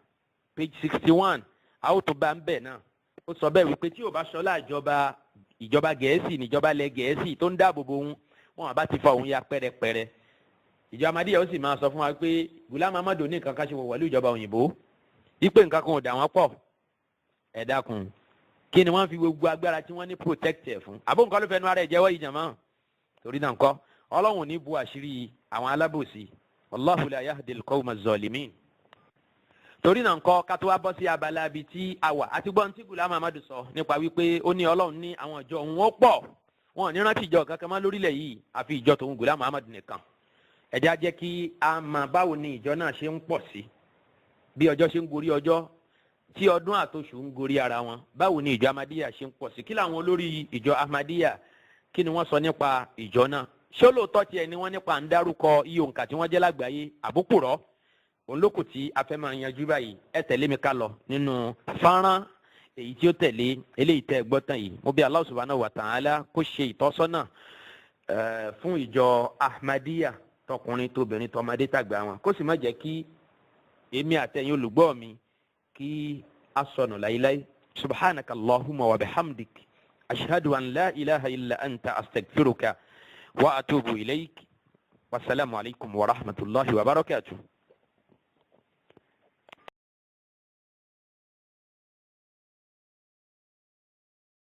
page 61 àwọn tó bá ń bẹ̀ náà ó sọ bẹ́ẹ̀ wípé tí ìbáṣọlá ìjọba Gẹ̀ẹ́sì níjọba ilẹ̀ Gẹ̀ẹ́sì tó ń dáàbò bo wọn bá ti fà wọn ya pẹ́rẹpẹ́rẹ ìjọ Ahmadiyya ó sì máa sọ fún wa pé Ghulam Ahmad ní nǹkan kan ṣe wọ̀ wọ̀lú ìjọba òyìnbó wípé nǹkan kan ò dà wọ́n pọ̀ ẹ dákun kí ni wọ́n fi gbogbo agbára tí wọ́n ní protect ẹ̀ fún àbó nǹkan ló fẹ́ nu ara ẹ̀ jẹ́wọ́ yìí jàmọ́ torí náà nǹkan ọlọ́run ní bu àṣírí àwọn alábòsí wallahu la yahdil qawma az-zalimin torí náà nǹkan ká tó wá bọ́ sí abala ibi tí a wà àti gbọ́n tí Ghulam Ahmad sọ nípa wípé ó ní ọlọ́run ní àwọn ìjọ òun ó pọ̀ wọn ò ní rántí ìjọ kankan mọ́ lórílẹ̀ yìí àfi ìjọ tòun Ghulam Ahmad nìkan ẹ jẹ́ á jẹ́ kí a mọ̀ báwo ni ìjọ náà ṣe ń pọ̀ sí bí ọjọ́ ṣe ń gorí ọjọ́ tí ọdún àtòṣù ń gorí ara wọn báwo ni ìjọ Ahmadiyya ṣe ń pọ̀ sí kí làwọn olórí ìjọ Ahmadiyya kí ni wọ́n sọ nípa ìjọ náà ṣé lóòótọ́ tiẹ̀ ni wọ́n nípa ń dárúkọ iye òǹkà tí wọ́n jẹ́ lágbàáyé àbúkùrọ̀ òun lókù tí a fẹ́ máa yanjú báyìí ẹ tẹ̀lé mi ká lọ nínú fọ́nrán èyí tí ó tẹ̀lé eléyìí tẹ́ gbọ́ tán yìí mo bí Allah subhanahu wa ta'ala kó ṣe ìtọ́sọ́nà fún ìjọ Ahmadiyya tọkùnrin tóbìnrin tọmọdé tàgbà wọn kó sì má jẹ́ kí èmi àtẹ̀yin olùgbọ́ mi kí a sọnù láíláí subhanaka allahumma wa bihamdik ashhadu an la ilaha illa anta astaghfiruka wa atubu ilayk wasalaamu alaykum wa rahmatullahi wa barakatuh.